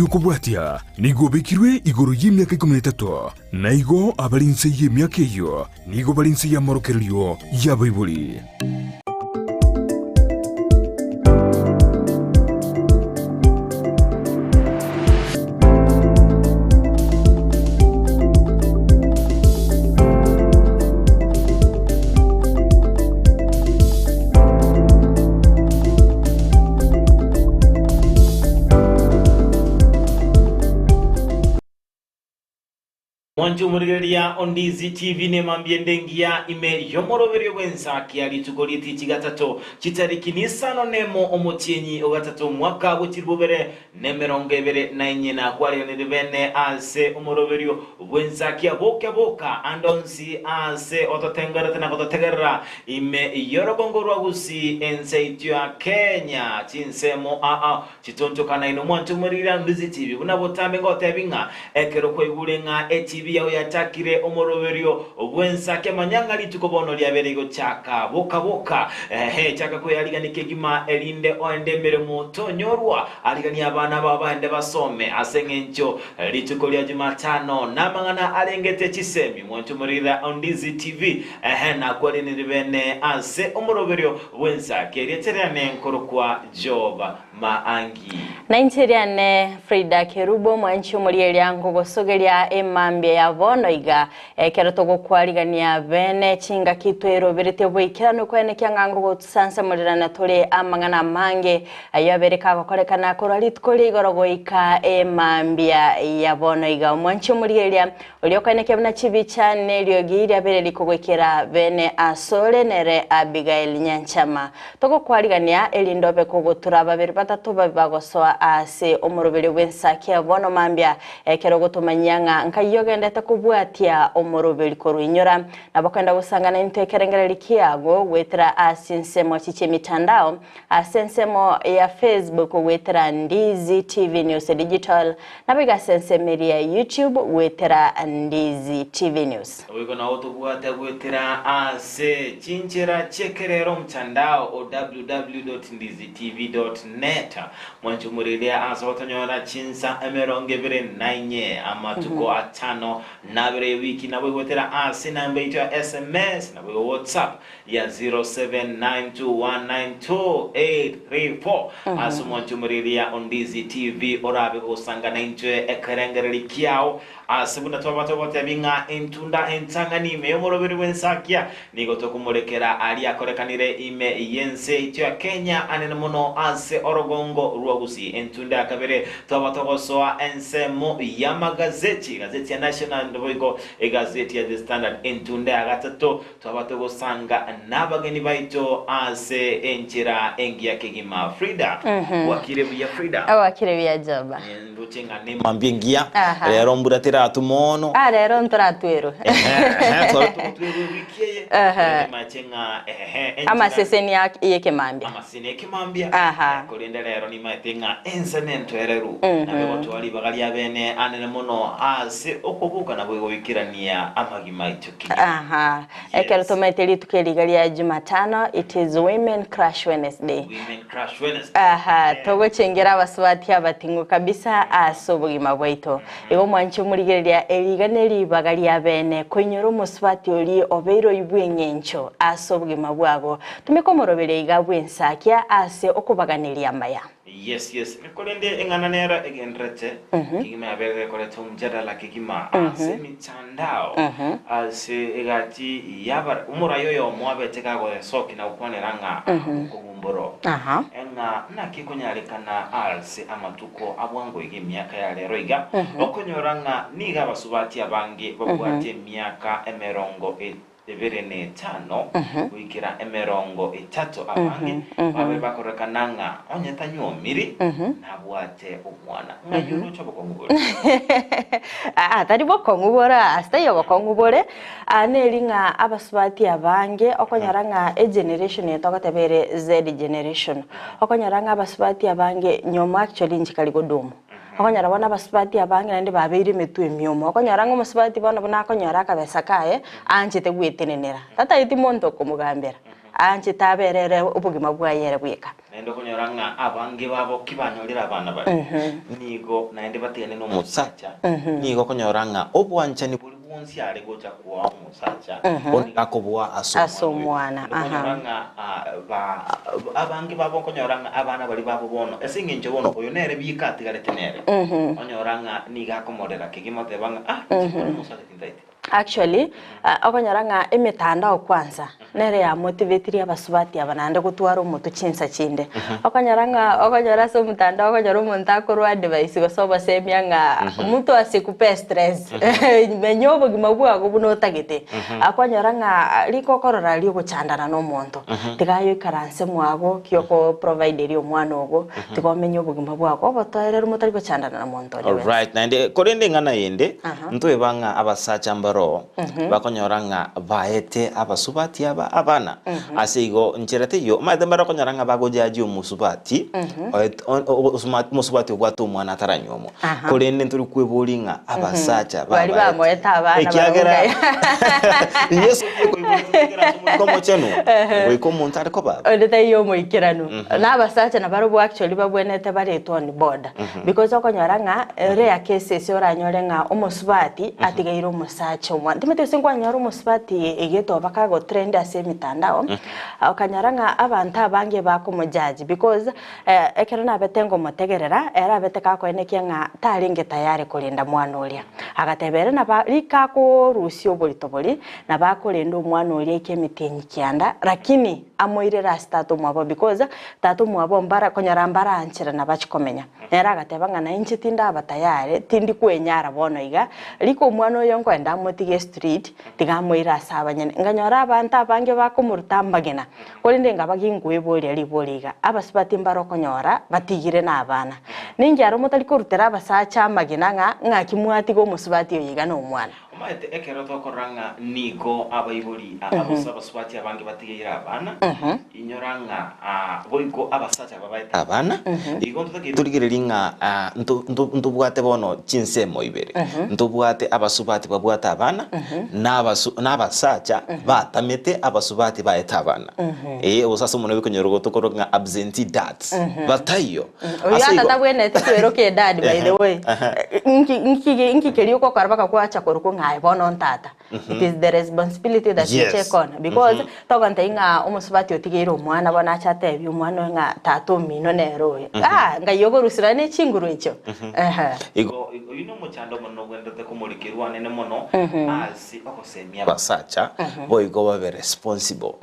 kubwatia nigo bekirwe igoro y'imyaka 13 na igo abalinse y'imyaka iyo nigo balinse ya morokerio ya Bible. Mwanju murigeria Ondizi TV ne mambiendengia ime yomoroberio wensa kiali tugoliti chigatato chitariki nisano nemo omutienyi ogatato mwaka butirubere nemerongevere na inyena kwale niribene ase omoroberio wensa kia boka andonsi ase ototengara na ototegara ime yorogongorwa gusi enseitua Kenya chinsemo chitonto kana ino mwanju murigeria Ondizi TV bunabotambe ngotebinga ekero kwegulenga TV yao yatakire omoroberio obwensa ke manyangari tukobono lyaberego chaka boka chaka ko yaligani kegima elinde oendembere moto nyorwa aligani abana baba ende basome asengencho lituko lya Jumatano namangana alengete chisemi mwantu murira Ondizi TV na kwali niribene ase omoroberio obwensa ke lyeterane nkorokwa Joba Maangi na interiane Frida Kerubo mwanchu murielia ngogosogelia emambia ya bono iga keroto gukwarigania bene chinga kitwero berete bwikirano kwene kyangango gutsansa murirana tole amangana mange ayabereka bakorekana korali tukole igorogoika emambia ya bono iga mwanchu murielia uliokane kebna chibi chane lyogiria bereli kugwekera bene asole nere Abigail Nyanchama toko kwarigania elindobe kugutura babiri batatu babagosoa ase omorobere wensaki ya bono mambia kerogotumanyanga nkayogenda takubwatia omoroberi koruinyora nabakanda gusangana intekerengera likiago wetera asinsemo chiche mitandao asensemo ya Facebook wetera Ndizi TV News Digital nabiga sensemi ya YouTube wetera Ndizi TV News wigona otubwata wetera ase chinchera chekerero mtandao www.ndizitv.net mwanchu murilia asa watanyora chinsa emerongebere nainye amatuko atano nabere wiki na wetera ase namba ito SMS na WhatsApp ya 0792192834 asu mwanchu murilia Ondizi TV orabe usangana inchwe ekerengere kiao asibuna twabatobote binga entunda entangani meyomoroberi wensakia nigo tokumurekera ali akorekanire ime yense itya Kenya anene muno ase orogongo ruagusi entunda akabere twabatogosoa ensemo ya gazeti ya National ndogo egazeti ya The Standard entunda agatato twabatogosanga nabageni baito ase enchira engia kegima Frida wakirebu ya Frida wakirebu ya Joba nduchenga ne mambingia rero mburatira atumono rero nturatwero machenga ama seseni yake mambia ama seseni yake mambia kolenda rero ni matenga ensanento ereru nabe watu wali bagali abene anene muno ase okubuka nabo wikirania amagima ituki ekero tometeli tukeligali ya Jumatano it is Women Crush Wednesday togo chengera abaswati abatingo kabisa asobugima bwaito ego mwancho murigereria eliganeli bagali abene konyoro muswati oli obeiro ibwenyencho asobugima bwabo tumekomorobere igabwensakia ase okubaganilia maya. Yes. Nikolende engananera egenrete kigima abere koleto mjadala kigima ase mitandao ase egati yabar umura yoyo mwabeteka go soki na ukwaneranga kugumboro enga nakikonyalekana alse amatuko abwango igi myaka ya lero iga okonyoranga niga basubati abange babwate myaka emerongo Everene tano wikira emerongo itatu abange babe bakorekananga onyetanyo miri nabwate umwana ngayuno chabokongubore tari bokongubora astayo bokongubore anelinga abaswati abange okonyaranga generation yetogatebere Z generation okonyaranga abaswati abange nyoma actually njikaligodomo akonyara bana basubati abange nande babiri metu emyomo akonyara ngo musubati bana bana akonyara kabesa kae anchete gwetenenera tata iti monto komugambera anchi taberere ubugima bwayere bwika nendo kunyoranga abange babo kibanyolira abana bali nigo naende batigane no musacha nigo kunyoranga obwanchani buli bonsi ale gocha kwa musacha onika kubwa asomwana kunyoranga abange babo kunyoranga abana bali babo bono esinge nje bono oyo nere bikati gale tenere kunyoranga niga komodera kigimote banga musacha tindaite. Actually, okonyaranga emitandao kwanza nere ya motivated abasubati abanande gutwara umutu chinsa chinde okonyara so mutandao okonyara umuntu akorwa device gosoba semyanga umuntu asikupe stress menyo bugima bwago bunotagete akonyaranga likokorora lyo guchandana no muntu tigayo ikaranse mwago kyoko provider yo mwana ogo tigomenyo bugima bwago botoerera umutari guchandana na muntu. All right, nande korende ngana yende ntwe banga abasacha bakonyoranga baete abasubati abana asigo ncherate yo madambara konyoranga bagojaji umusubati umusubati ogwato mwana taranyomo kolende nturi kwebulinga abasacha bali bamoeta abana ekagera yesu komo chenu ko montare ko baba odete yo moikiranu na abasacha na barubu actually babwenete baretwa ni border because okonyoranga rare cases oranyorenga umusubati atigairo umusacha ndimete singwa nyaru musipati egeto bakago trend ase mitandao okanyaranga abantu abange bako mujaji because ekero na betengo motegerera era beteka ko eneke nga taringe tayari kulinda mwana ulia agatebere na barika ko rusio bolitoboli na bakolinda mwana ulia ikemitenyi kianda lakini amoire rastatu mwabo because tatu mwabo mbara konyara mbara anchira na bachikomenya era agatebanga na inchi tinda abatayare tindi kwenyara bono iga liko mwana uyo nkwenda motige street tigamoira asabanyene nganyora abantu abange bakomurutambagena kolinde ngabagingwe boli ali boliga abasibati mbaro konyora batigire nabana ninjaro mutali kurutera abasacha magena ngakimwati go musibati yoyiga no mwana maete ekero tokoranga nigo abaibuli abasabaswati abange batigire abana inyoranga boiko abasacha babaita abana igonto takiturigiringa ntubwate bono chinsemo ibere ntubwate abasubati babwata abana n'abasacha batamete abasubati baeta abana usasa umuntu bikonyorogo tokoranga absentee dads batayo asa tabwene twero ke dad by the way inki keriyo ko karba kwa cha koruko ngai bono ntata it is the responsibility that you check on because toganta inga umusubati otigero umwana bona chatebi umwana nga tato mino nero ngayogo rusirane chinguru icho igo ino muchando mono gwendete kumurikirwa nene mono asi okosemia basacha boigo babe responsible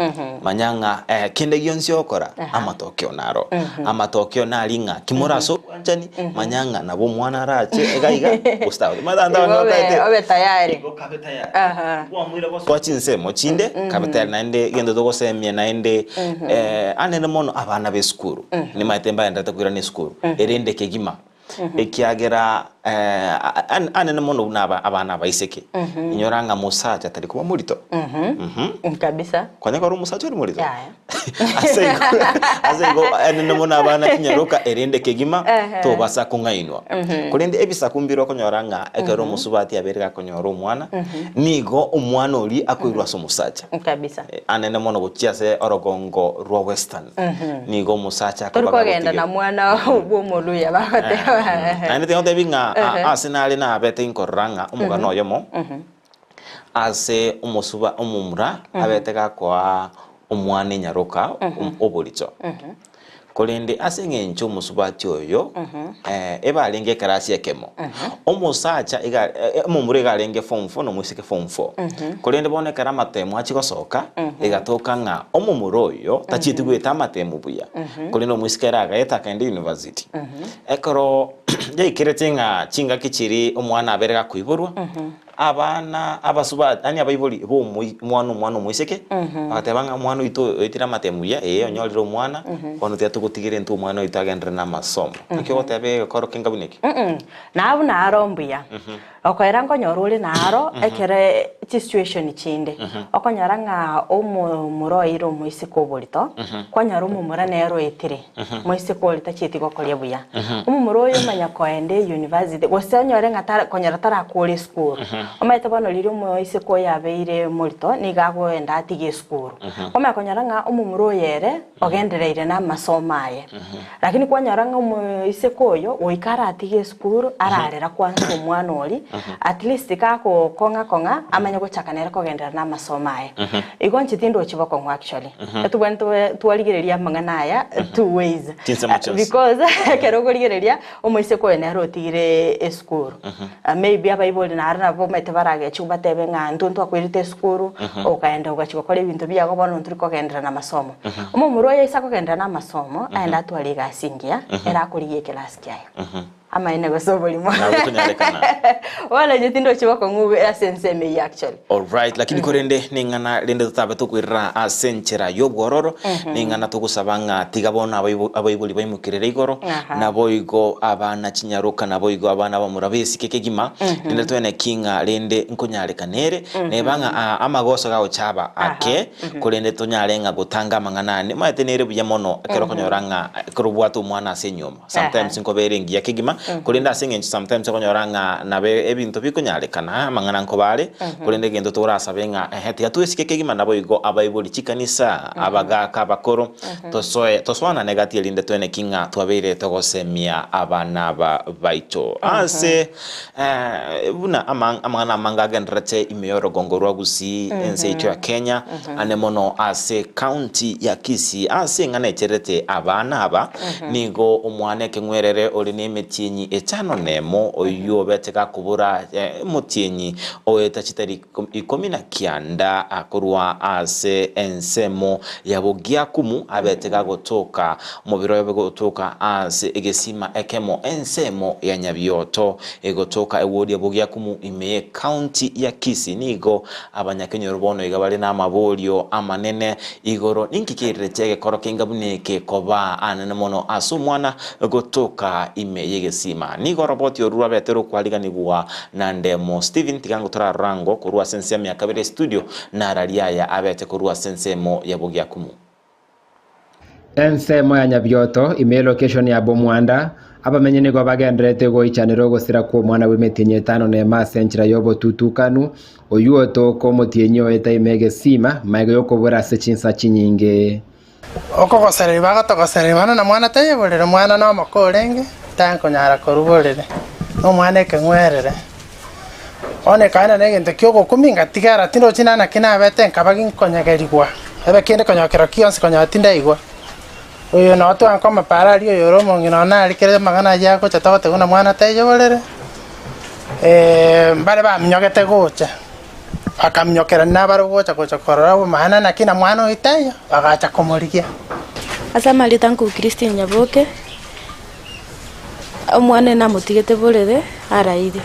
manyanga kinde gyonsi okora amatokyo naro amatokyo nalinga kimuraso anjani manyanga nabo mwana rache egaiga ustawi madanda nokaite obe tayari kabe tayari kwa mwira boso kwa chinsemo chinde kabe tayari naende gendo dogosemia naende anene mono abana be skuru ni matemba ndata kwira ni skuru erende kegima ekiagera anene mono naba abana baiseke inyoranga musacha tari kuba murito kabisa kwanya ko musacha uri murito azego anene mono abana kinyaruka erende kegima to basa kungainwa kulinde ebisa kumbiro konyoranga ekero musubati aberega konyoro umwana nigo umwana uri akwirwa so musacha kabisa anene mono guchiase orogongo rwa western nigo musacha ko bagenda na mwana ubwo muluya bakote ane tengo tebinga asenale na abete inkoranga umugano yomo ase umusuba umumura abeteka kwa umwane nyaruka obolicho kolende asengencho musubati oyo ebalenge karasi yakemo omusacha umumure galenge form 4 no musike form 4 kolende bone karama temu achikosoka egatoka nga omumuro oyo tachitigweta amatemu buya kolende musikera gaeta kandi university ekoro Kirete chinga kichiri omwana aberega kuiborwa abana abasuba ani abayiboli bo mwana mwiseke agatebanga mwana ito etira matemuya onyolira omwana ono tyatugutigire ntu omwana itagendera na masomo akyo tebe koro kengabuneki nabu narombuya okoera nkonyorule naro ekere situation chinde okonyara nga omuroiro mwisiko obolito kwanyara omumura nero etire mwisiko obolito chitigo kolia buya omumuroyo manya koende university gosonyore nga konyara tara kole school omaite bono liri omoise ko yabeire morito nigago enda atige skuru omekonyara ng'a omomuro yere ogendereire na masomo aye lakini kwanyara ng'a omoise koyo oikara atige skuru ararera kwanza omwana ori at least kako konga amanya gochakanera kogendera na masomo aye igonchi tindo chiboko ngwa actually etubwento twaligereria mangana aya two ways because kerogorigereria omoise koyo nero otigire skuru maybe abaiboli na arana bo mete barage chuba tebe ng'a ntuntu akwirite skuru okaenda ugachikora ibintu byago bono nturi kogendera na masomo omomuro yesa kogendera na masomo aenda twaliga singia era kuriye class kyayo ama ine gosoboli mo wala jetindo chibako ngugu essence me actually all right lakini korende ningana rende tutabe tukwirira asenchera yobwororo ningana tugusabanga tigabona abayibuli baimukirere igoro na boigo abana kinyaruka na boigo abana bamurabesi kekegima rende twene kinga rende nkunyarekanere nebanga amagoso gawo chaba ake korende tunyarenga gutanga manganane matenerere buya mono kero konyoranga korubwatu mwana asenyoma sometimes nkoberengi yakegima kulinda singe sometimes konyoranga nabe ebintu bikunyarekana mangana nkobare kulinde gendo turasabenga heti atuesike gima nabo igo abayibuli chikanisa abagaka bakoro toswana negati linde twene kinga twabere togosemia abana baito ase buna amana mangaga ndrete imeyoro gongorwa gusi enseito ya Kenya anemono ase county ya Kisii ase ngana echerete abana aba nigo omwane kengwerere oli nemetinyi etano nemo oyo beteka kubura mutienyi oyeta chitari 19 akorwa ase ensemo yabogia kumu abeteka gotoka mubiro yabe gotoka ase egesima ekemo ensemo ya Nyabioto egotoka ewodi yabogia kumu ime county ya Kisii nigo abanyakenya rubono igabale na mabolio amanene igoro ninkikirete korokenga buneke koba anene mono asumwana gotoka ime yegesima nigo roboti orura betero kwaliganibwa na ndemo Steven Tigango turarango kurwa sense ya kabere studio na raliaya abete kurwa sense mo yabogia kumu ensemo ya Nyabioto ime location ya Bomwanda abamenye nigo bagendrete go ichaniro gosira ko mwana w'emetinye 5 ne masenchira yobo tutukanu oyuoto ko motienyo eta imegesima maigo yokobora sechinsa chinyinge oko gosere bagatogosere bana na mwana taye bolere mwana no makorenge tanko nyara korubolere no mwana kengwerere one kana negente kyogo kuminga tigara tindo chinana kina bete nkabagin konyagerigwa ebe kende konyakero kionse konyatinda igwa oyo no to ankoma parali oyo romo ngino na alikere magana yako chatote kuna mwana taye bolere mbale ba mnyogete gocha akamnyokera nabaro gocha korora mahana na kina mwana itayo agacha komorikia asama litanku Christine Nyaboke omwana na mutigete bolere araide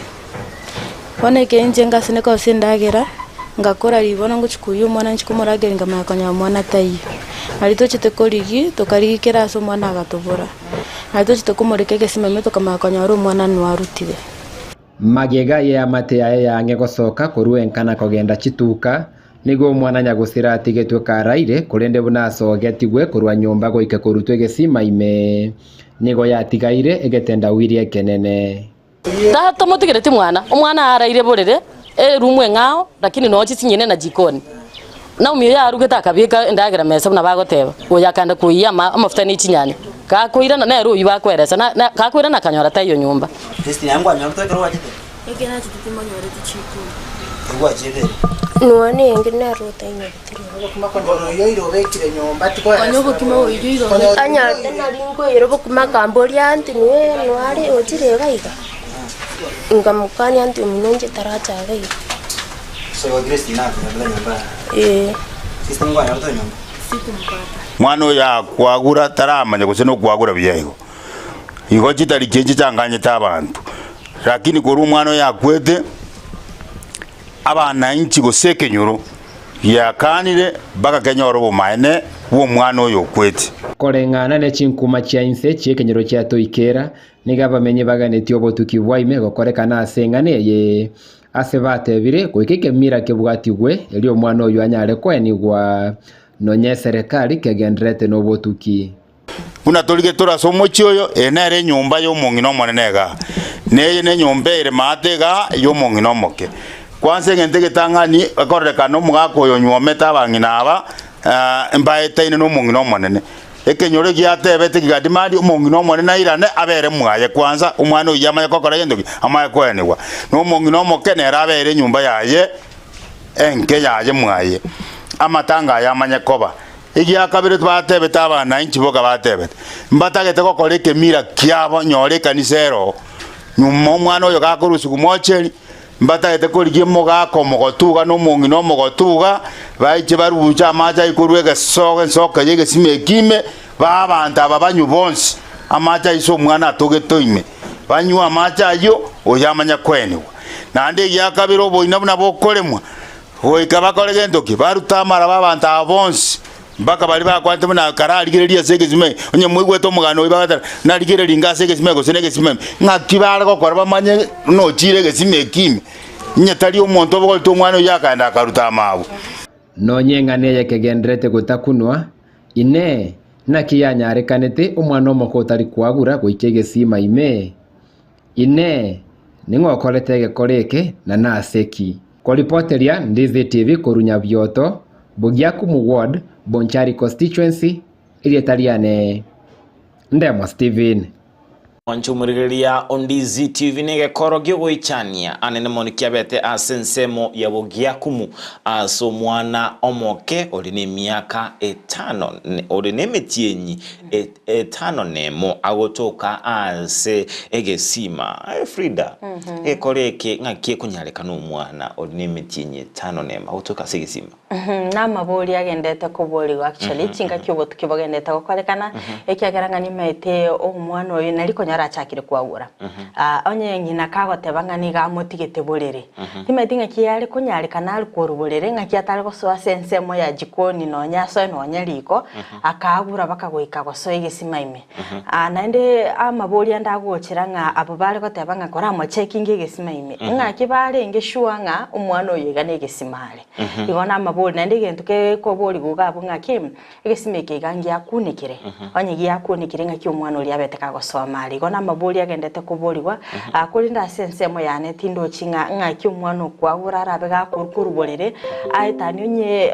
one kenje ngasine ko sindagera ngakora libona nguchikuyu mwana nchikumuragera ngamakonya mwana tayi alito chitekoligi tokarigikera aso mwana agatobora alito chitekumurikege simeme tokamakonya ro mwana nwarutire magega ya mate ya ngegosoka kuruenkana kogenda chituka nigo mwana nyagusira atigetwe karaire kurende bunaso getigwe kurwa nyumba goike kurutwe gesima ime nigo yatigaire egetenda wirie kenene tato motigerete omwana araire borere rumwe ngao lakini no chinyene na jikoni na umiyo ya rugeta akabika ndagera mesa na bagoteba oyakanda kuiya amafuta ni chinyane kakwira na ero yibakweresa na kakwira na kanyora tayo nyumba Christine yangu anyora to kerwa jite egena chitimo nyore tichiku kerwa jite nuone engena rota nyotiro kuma kondoro yoiro bekire nyumba tiko kanyogo kimo yoiro anya tena lingo yerobo kuma kamboria anti niwe nwari otire gaiga ngamukani anti munonje taracha gaiga so Christine na nyumba Christine ngwa anyora to nyumba mwana ya kwagura taramanya guseno kwagura byayo igo chitari chenje changanye tabantu lakini kuri umwana yakwete abana inchi goseke nyoro yakanire baka kenyoro bumaene wo mwana oyo kwete korengana ne chinkuma chia inse chiekenyero chia toikera niga bamenye baganeti obotuki bwaime gokorekana asengane ye asebatebire kwikeke mira kebwatigwe elio mwana oyo anyare kwenigwa nonye serikali kegendrete no botuki una tolige tora somochi oyo enere nyumba yo mongino monenega ne nyumba ire matega yo mongino moke kwanza ngente getangani akoreka no mugako yo nyometa bangina aba mbaetaine no mungino monene ekenyore giatebete gigadimadi umungino monene na irane abere mwaye kwanza umwana uyama yakokora yendoki amaye kwenegwa no mungino mokenera abere nyumba yaye enke yaye mwaye amatanga yamanya koba igia kabire twatebete abana inchiboka batebete mbatagete gokora ekemira kiabo nyore kanisero nyuma umwana oyo gakorusuku mocheri mbatagete korigie mogako mogotuga no mungino mogotuga baiche barubucha amacha ikurwege soke yege simekime babanta babanyu bonsi amacha iso mwana atogetoime banywa amacha yo oyamanya kwenwa nande yakabiro boina buna bokoremwa hoika bakorege ndoki barutamara babanta bonsi mbaka bali bakwate muna karali gireria segezime onye mwigweto mugano ibagata naligere ngase gezime go senege sime ngakibara ko korba manye no chire gezime kimi nyetali omonto bogol to mwana yakanda karuta mabu no nyengane yakegendrete gutakunwa ine nakiyanyarekanete omwana omokotari kwagura goikege sima ime ine ningokorete gekoreke na naseki koripoteria Ndizi TV korunya byoto Bugiaku mu ward Bonchari constituency ilietaliane Ndemo Steven Wanchumurigeria Ondizi TV nege koro gyogo ichania anene monikia bete asensemo ya Bugiakumu aso mwana omoke orine miaka 5 orine metienyi 5 nemo agotoka ase egesima Frida ekoreke ngakie kunyaleka no mwana orine metienyi 5 nemo agotoka segesima na mabori agendete kubori actually chinga kyobo tukibogendete gokorekana ekiagaranga ni mete omwana oyo naliko arachakire kwagura onye nyina kagoteba ngani gamutigete borere timetinga kiyari kunyarika nari kuruborere ngaki atari gosoa sensemo ya jikoni no nyaso no nyariko akagura bakagoika gosoa igesima ime nande amabori andagochira nga abo bari goteba nga kora mo checking igesima ime ngaki bare ngeshuwa nga umwana oyegane igesimare igona amabori nande gentuke ko bori gugabo ngaki igesime kigangi akunikire onye giakunikire ngaki umwana oli abete kagosoa mari na mabori agendete kuboriwa akurinda sensemo yane tindo chinga ngaki umwana kwagura arabe gakuruborere aitani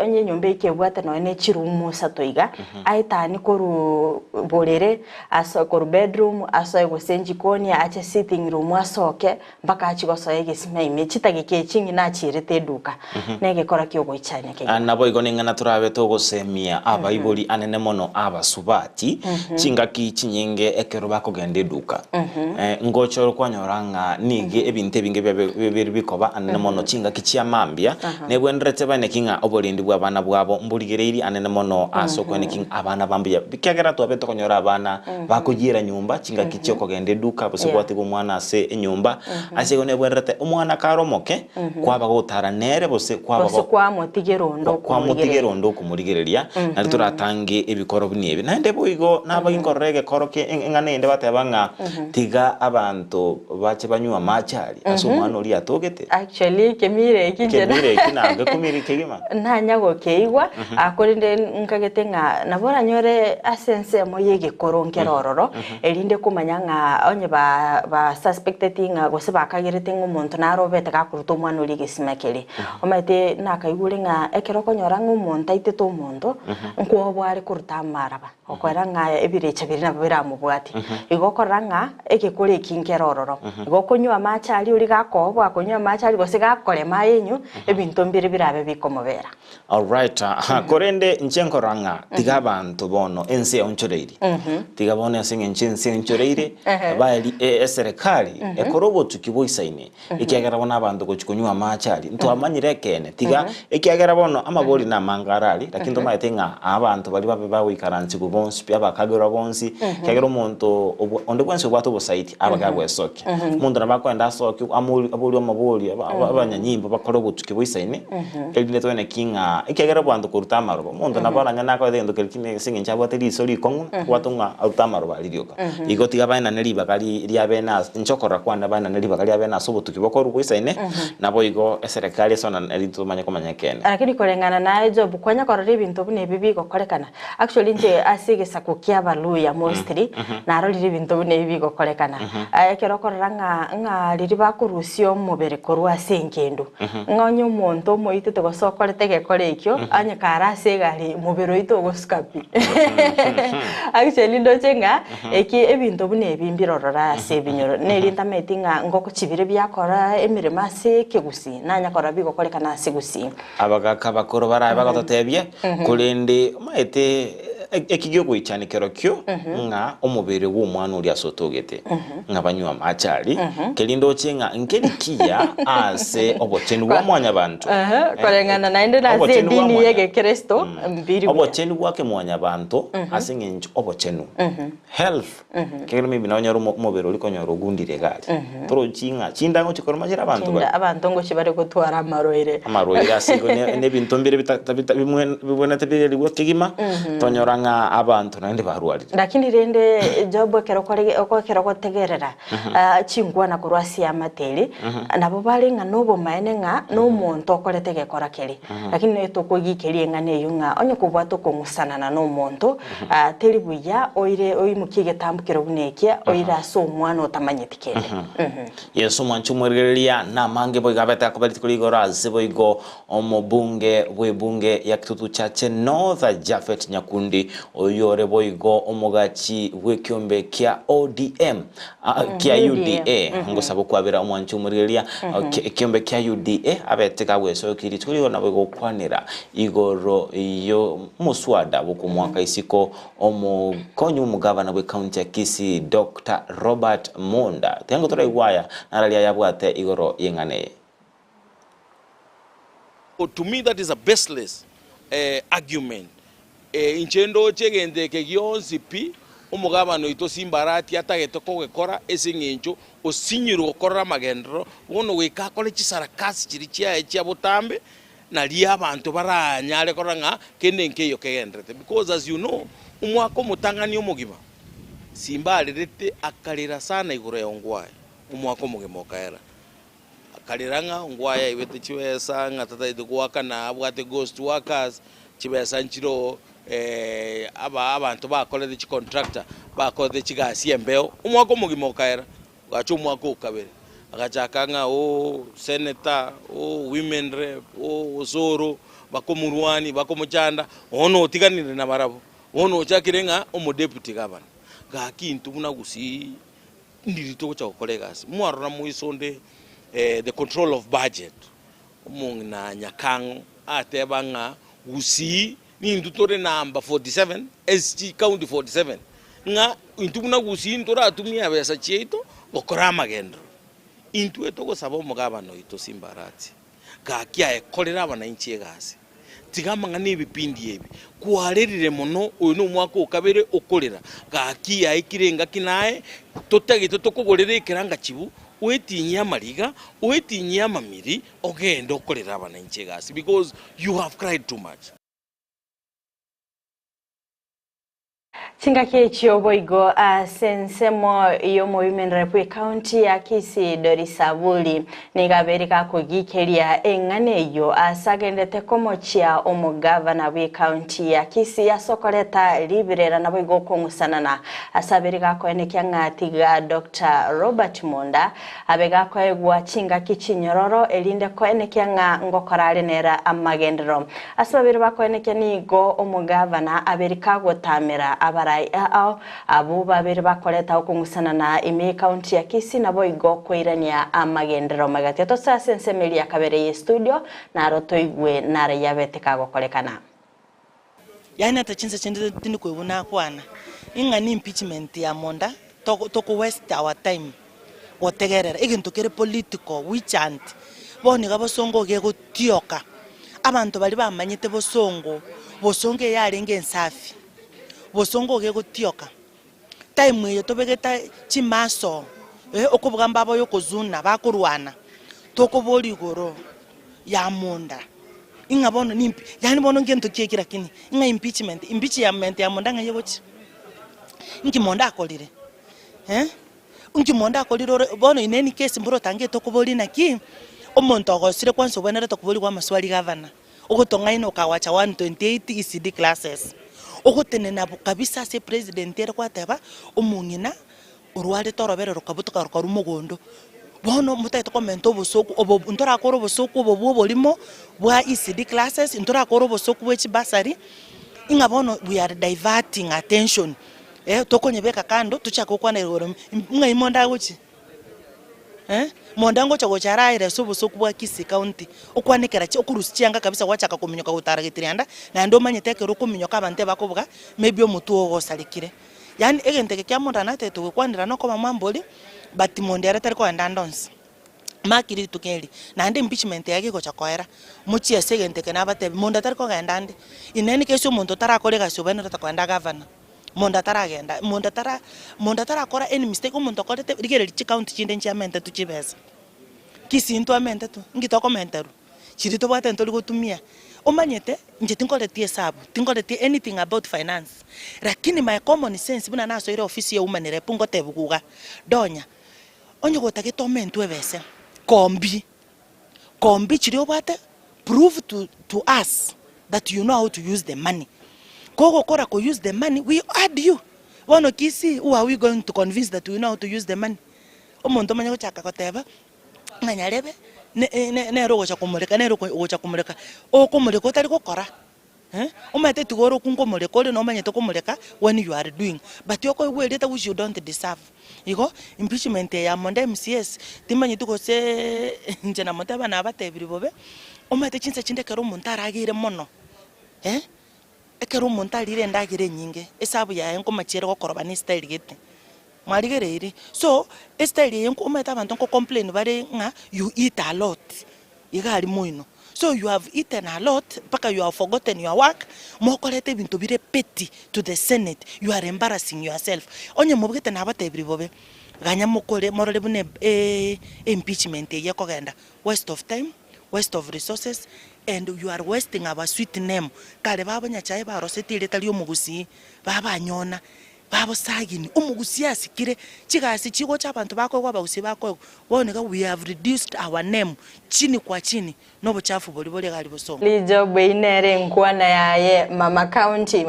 onye nyombe ikebwate no ne chirumu satoiga aitani koru borere aso koru bedroom aso egosenji koni ache sitting room asoke mpaka achigoso egesima imechita gikechingi na chirete duka nege kora kyogo ichanya ke nabo igoninga naturabe togosemia abaibori anene mono abasubati chinga kichinyenge ekero bakogende duka ngochoro kwanyoranga nige ebinte binge bikoba anene mono chinga kichia mambia nebwenrete bane kinga oborindi bwa bana bwabo mburigereiri anene mono asokone king abana bambia bikagera to abeto konyora abana bakugira nyumba chinga kichio kogende duka bosebwati bumwana ase enyumba ase gone bwenrete umwana karomoke kwaba gotara nere bose kwaba kwa motigerondo kumurigereria nari turatange ebikoro biniebe nande boigo nabaginkorrege koroke nganende batebanga tiga abantu bache banywa machari aso mwana oli atogete actually kemire kinange kumiri kegima ntanyago keigwa akorinde nkagete nga nabora nyore asense moyege koronkerororo elinde kumanya nga onye ba suspected nga gose bakagirete ngumuntu narobete gakuruto mwana oli gesimekere omete nakaigure nga ekeroko nyora ngumuntu aitete umuntu nko bwari kuruta maraba okwera nga ebirecha birina biramubwati igokora nga ekekore kinkerororo igokonywa machari uri gakobwa akonywa machari gose gakore mayenyu ebintu mbire birabe bikomobera all right korende nchenkoranga tiga abantu bono ense onchoreiri tiga bono ense onchoreire bali eserekali ekorobo tukiboisaine ikiagera bona abantu gochikunywa machari ntwamanyire kene tiga ikiagera bono amabori na mangarali lakini tomaitenga abantu bali babikaranzi kubonsi pya bakagera bonsi kiagera umuntu onde kwense bwato bosaiti abagagwe soke umuntu nabakwenda soke abuli amabori abanyanyimbo bakorobo tukiboisaine elinde twene kinga ikiagera bantu kuruta marobo umuntu nabaranya nako dendo kelkine singe chabwate lisori kongu watunga utamaro baliryoka igotiga bana neliba kali lyabena nchokora kwanda bana neliba kali abena sobo tukibokoro boisaine nabo igo eserekali sona elito manya komanya kene lakini kolengana na job kwanya korore ibintu bune bibi gokorekana actually nje asige sakukia baluya mostly na roli ibintu bune bigo kolekana kero koranga nga riri bakurusio mubere korwa senkendo ngonyo monto moitete gosokorete gekorekyo anya karase gari mubero ito goskapi actually ndocenga eki ebinto bune bimbirorora se binyoro nerinta metinga ngoko chibire byakora emirema se kegusi nanya kora bigo kolekana se gusi abagaka bakoro baraye bagatotebye kulindi maite ekigyo gwichanikero kyo nga omubere w'omwana uri asotogete nga banywa amachali kelindo chenga nkelikia ase obochenu wa mwanya bantu kolengana naende na ze dini yege Kristo mbiri obochenu wake mwanya bantu ase ngenjo obochenu health kero mibi na onyaro mubere uri konyoro gundire gari toro chinga chindango chikoro majira abantu ngo chibare gutwara amaroire asigo ne bintu mbire bibona tebere liwo kigima tonyoranga abantu nande barwari lakini rende jobo kero gutegerera chingwana kurwasi ya materi nabo bali nga nobo maene nga no muntu okorete gekora keri lakini neto kugikeri nga neyo nga onye kubwato kumusanana no muntu teri buya oire oyimukige tambukiro bunekia oire aso omwana otamanyitikende yeso mwanchu mwerelia na mange boigabeta kubali kuligora ziboigo omobunge bwebunge ya kitutu chache North Jafet Nyakundi oyore boigo omugachi wekyombe kya ODM kya UDA ngosabo kwabera omwanchu mwerelia kyombe kya UDA abeteka weso kiri tuli na boigo kwanira igoro iyo muswada buku mwaka isiko omukonyu umugavana we county ya Kisii Dr. Robert Monda tengo tora igwaya naralia yabwate igoro yengane. To me that is a baseless argument. Inchendo chegende ke gyonsi pi umugabano ito simbarati atagete ko gekora esingincho osinyiro okora magendro wono weka kole chisarakasi chiri chia butambe na lia abantu baranyale koranga kende nkeyo kegendrete because as you know umwako mutangani omugima simbalirete akalira sana igure yongwaye umwako mugima okaera akaliranga ngwaya ibete chiwesa ngatata idugwaka na abwate ghost workers chibesa nchiro abantu bakolede chi contractor bakolede chigasi embeo umwako mugima okaera gacho umwako ukabere agachakanga senator women rep zoro bakomurwani bakomuchanda ono tiganire na barabo ono chakirenga deputy governor gakintu buna gusi ndirito cha kolegas mwarora muisonde the control of budget umungna nyakang atebanga gusi ni ndutore number 47 SG county 47 nga intubuna gusi ntora atumia besa cheito okora magendo intu etoko sabo mugabano ito simbarati gakia ekolera abana inchi gasi tigamanga n'ebipindi ebi kuarerire muno uyu n'umwaka ukabere okolera gakia ikirenga kinae totagito tokogorera ikiranga chibu wetinya mariga wetinya mamiri ogenda okolera abana inchi gasi because you have cried too much. Chinga kechio boigo sensemo iyo women rep county ya Kisii Dorisabuli nigaberika kugikeria engane yo asagendete komochia omugavana we county ya Kisii asokoleta liberera na boigo kongusanana asaberika ko enekia ngatiga Dr. Robert Monda abega ko egwa chinga kichinyororo elinde ko enekia nga ngokorale nera amagendero asabere bako enekia nigo omugavana aberika gotamera abo babere bakoleta okungusana na ime county ya Kisii nabo igo kwirania amagendero magati to sasa nsemeli akabereye studio na roto igwe na yabete kago kolekana yani atachinza chende tindi kwebuna kwana ingani impeachment ya Monda toko waste our time otegerera igintu kere political wichant boni gabosongo ge gutioka abantu bali bamanyite bosonge yarenge nsafi bosongo ge gutioka time yo tobegeta chimaso okubugamba abo yokozuna bakurwana tokoboli goro ya Monda ingabona nimpi yani bono ngento kiekira kini inga impeachment ya Monda ngayewochi inki Monda akolire inki Monda akolire bono ineni case mburo tange tokoboli naki omonto ogosire kwanso bwenere tokoboli kwa maswali governor ogotonga ino kawacha 128 ECD classes ogotenena kabisa se president era kwateba omungina urwale torobere rukabutuka rukarumogondo bono mutaito komento obosoku obo ntora koro obosoku obo bolimo bwa ECD classes ntora koro obosoku bwe chibasari inga bono we are diverting attention tokonyebeka kando tuchako kwana igoro nga imonda guchi mondango chago charaire sobosoku bwa Kisii County okwanikera chi okurusichanga kabisa wachaka kuminyoka gutaragitirianda na ndo manyeteke rukuminyoka abante bakobuga maybe omutu ogosalikire yani egenteke kya monda nateto kwanira no koma mwamboli but monde aratari ko ndandons makiri tukeli na ndi impeachment yake ko chakoera muchi esegenteke nabate monde atari ko ngandande ineni kesho muntu tarakore gasubene ratakwanda governor monda taragenda monda tarakora any mistake umuntu akorete rigere chi county chinde nchamente tuchibeza kisinto amente tu ngitoko menteru chirito bwate ntoli gotumia omanyete nje tinkoletie sabu tinkoletie anything about finance lakini my common sense buna naso ile office ya umanire pungo tebuguga donya onye gotake tomentu ebese kombi chiri bwate prove to us that you know how to use the money Kogo kora ko use the money, we add you. Wano Kisii, who are we going to convince that we know how to use the money? Omonto manyo chaka koteba. Nganyarebe ne rogo cha kumuleka ne rogo cha kumuleka. O kumuleka tari ko kora. Omate tugoro kunkomuleka ole no manyeto kumuleka when you are doing. But yoko we data which you don't deserve. Iko impeachment ya Monde MCS timanyitu ko se njena motaba na abatebiri bobe. Omate chinsa chinde kero montara agire mono. Ekero montalire ndagire nyinge esabu ya enko machere ko koroba ni style gete marigere iri so style yenko umeta abantu ko complain bare nga you eat a lot igari moino so you have eaten a lot paka you have forgotten your work mokolete bintu bire petty to the Senate you are embarrassing yourself onye mubugete na abatebiri bobe ganya mukole morole bune impeachment yeko genda waste of time waste of resources and you are wasting our sweet name kale baba nyachaye barosetire tali omugusi baba nyona baba sagini omugusi asikire chigasi chigo chabantu bako kwa bagusi bako boneka we have reduced our name chini kwa chini no buchafu boli gali busongo lijo beinere nkwana yaye mama county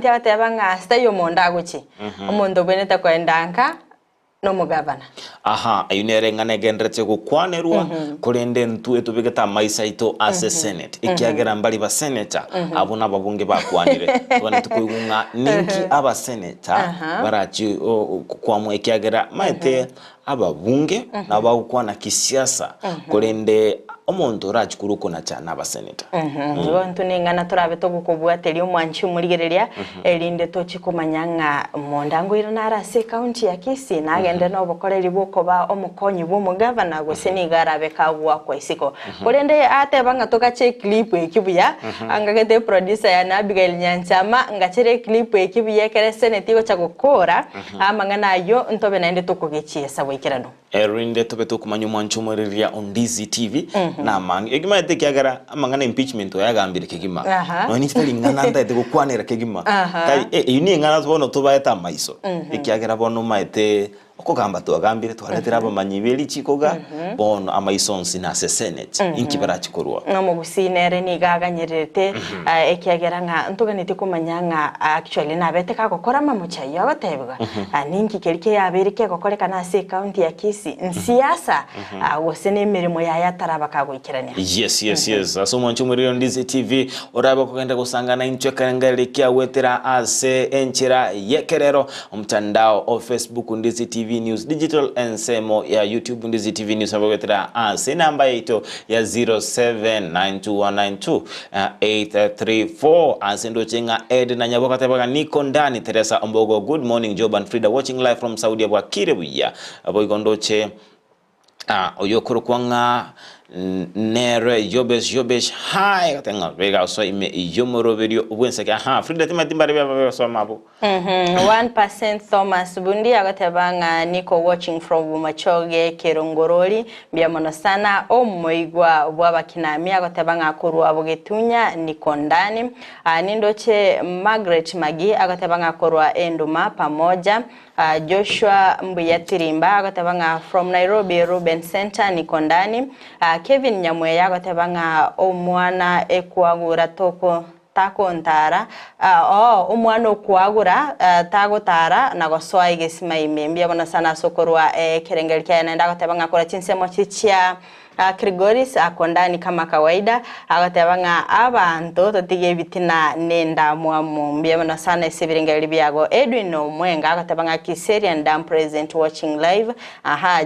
abatebanga stayo monda guchi omondo beneta kwa ndanka no mugavana aha ayunere ngane gendretse gukwanerwa kurende ntu etubigeta maisaito ase senate ikiagera mbali ba senator abona babunge bakwanire tubane tukugunga ninki aba senator barachi kwamwe ikiagera maite ababunge nabagukwana kisiasa kurende omuntu rachikuruko na chana ba senator abantu ningana turabe togukobwateri omwanchi murigereria elinde tochikomanyanga mondango iranara se county ya Kisii nagende no bokoreri bokoba omukonyi bo governor goseni garabe kagwa kwa isiko kurende ate banga tokache clip ekibuya angagete producer ya Abigail Nyanchama ngachere clip ekibuya kere senate go chagokora amangana yo ntobe naende tokogechi sabo ikirano erinde tobe tokumanya omwanchi murigereria on Ndizi TV na mangi egima ete kiagara amangana impeachment oyagambire kegima no ni tali ngana nda ete gukwanira kegima tai ini ngana bono tobaeta maiso ikiagara bono maete okogamba to agambire twaretera abamanyibeli chikoga bono amaisonsi na senate inkibara chikorwa no mugusinere ni gaganyerete ekiagera nga ntuganite kumanyanga actually nabete kagokora mamuchayo abatebwa ninki kerike yabirike gokoreka na se county ya Kisii nsiasa gosene emirimo ya yataraba kagoikirania yes aso mwanchu muri Ndizi TV oraba kugenda gusangana inchekanga kya wetera ase enchira yekerero omtandao o Facebook Ndizi TV News Digital ensemo ya YouTube Ndizi TV News abogetera ase namba yeto ya 0792192834 asendo chenga ed na nyaboka tebaka niko ndani Teresa Ombogo. Good morning Job and Frida watching live from Saudi Arabia Kirebuya aboigondoche oyokoro kwanga nere yobesh hai katenga vega so ime yomoro video ubwense ka Frida timatimbare bya so mabo 1% Thomas Bundi agatebanga niko watching from Machoge Kerongoroli bya mono sana omoigwa bwabakinami agatebanga kuru abogetunya niko ndani nindoche Margaret Magi agatebanga kuru enduma pamoja Joshua Mbuyatirimba agatebanga from Nairobi Ruben Center niko ndani Kevin Nyamweya agatebanga omwana ekwagura toko takontara umwana okuagura tagotara na gosoa igesima imembia bona sana sokorwa kerengeri kya nenda gotebanga kora chinsemo chichia Krigoris akondani kama kawaida agatebanga abantu totige bitina nenda mwamumbia bona sana isibirengeri byago Edwin Omwenga agatebanga Kiserian Dam present watching live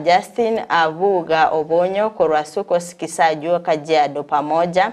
Justin Avuga Obonyo korwasuko sikisaju Kajiado pamoja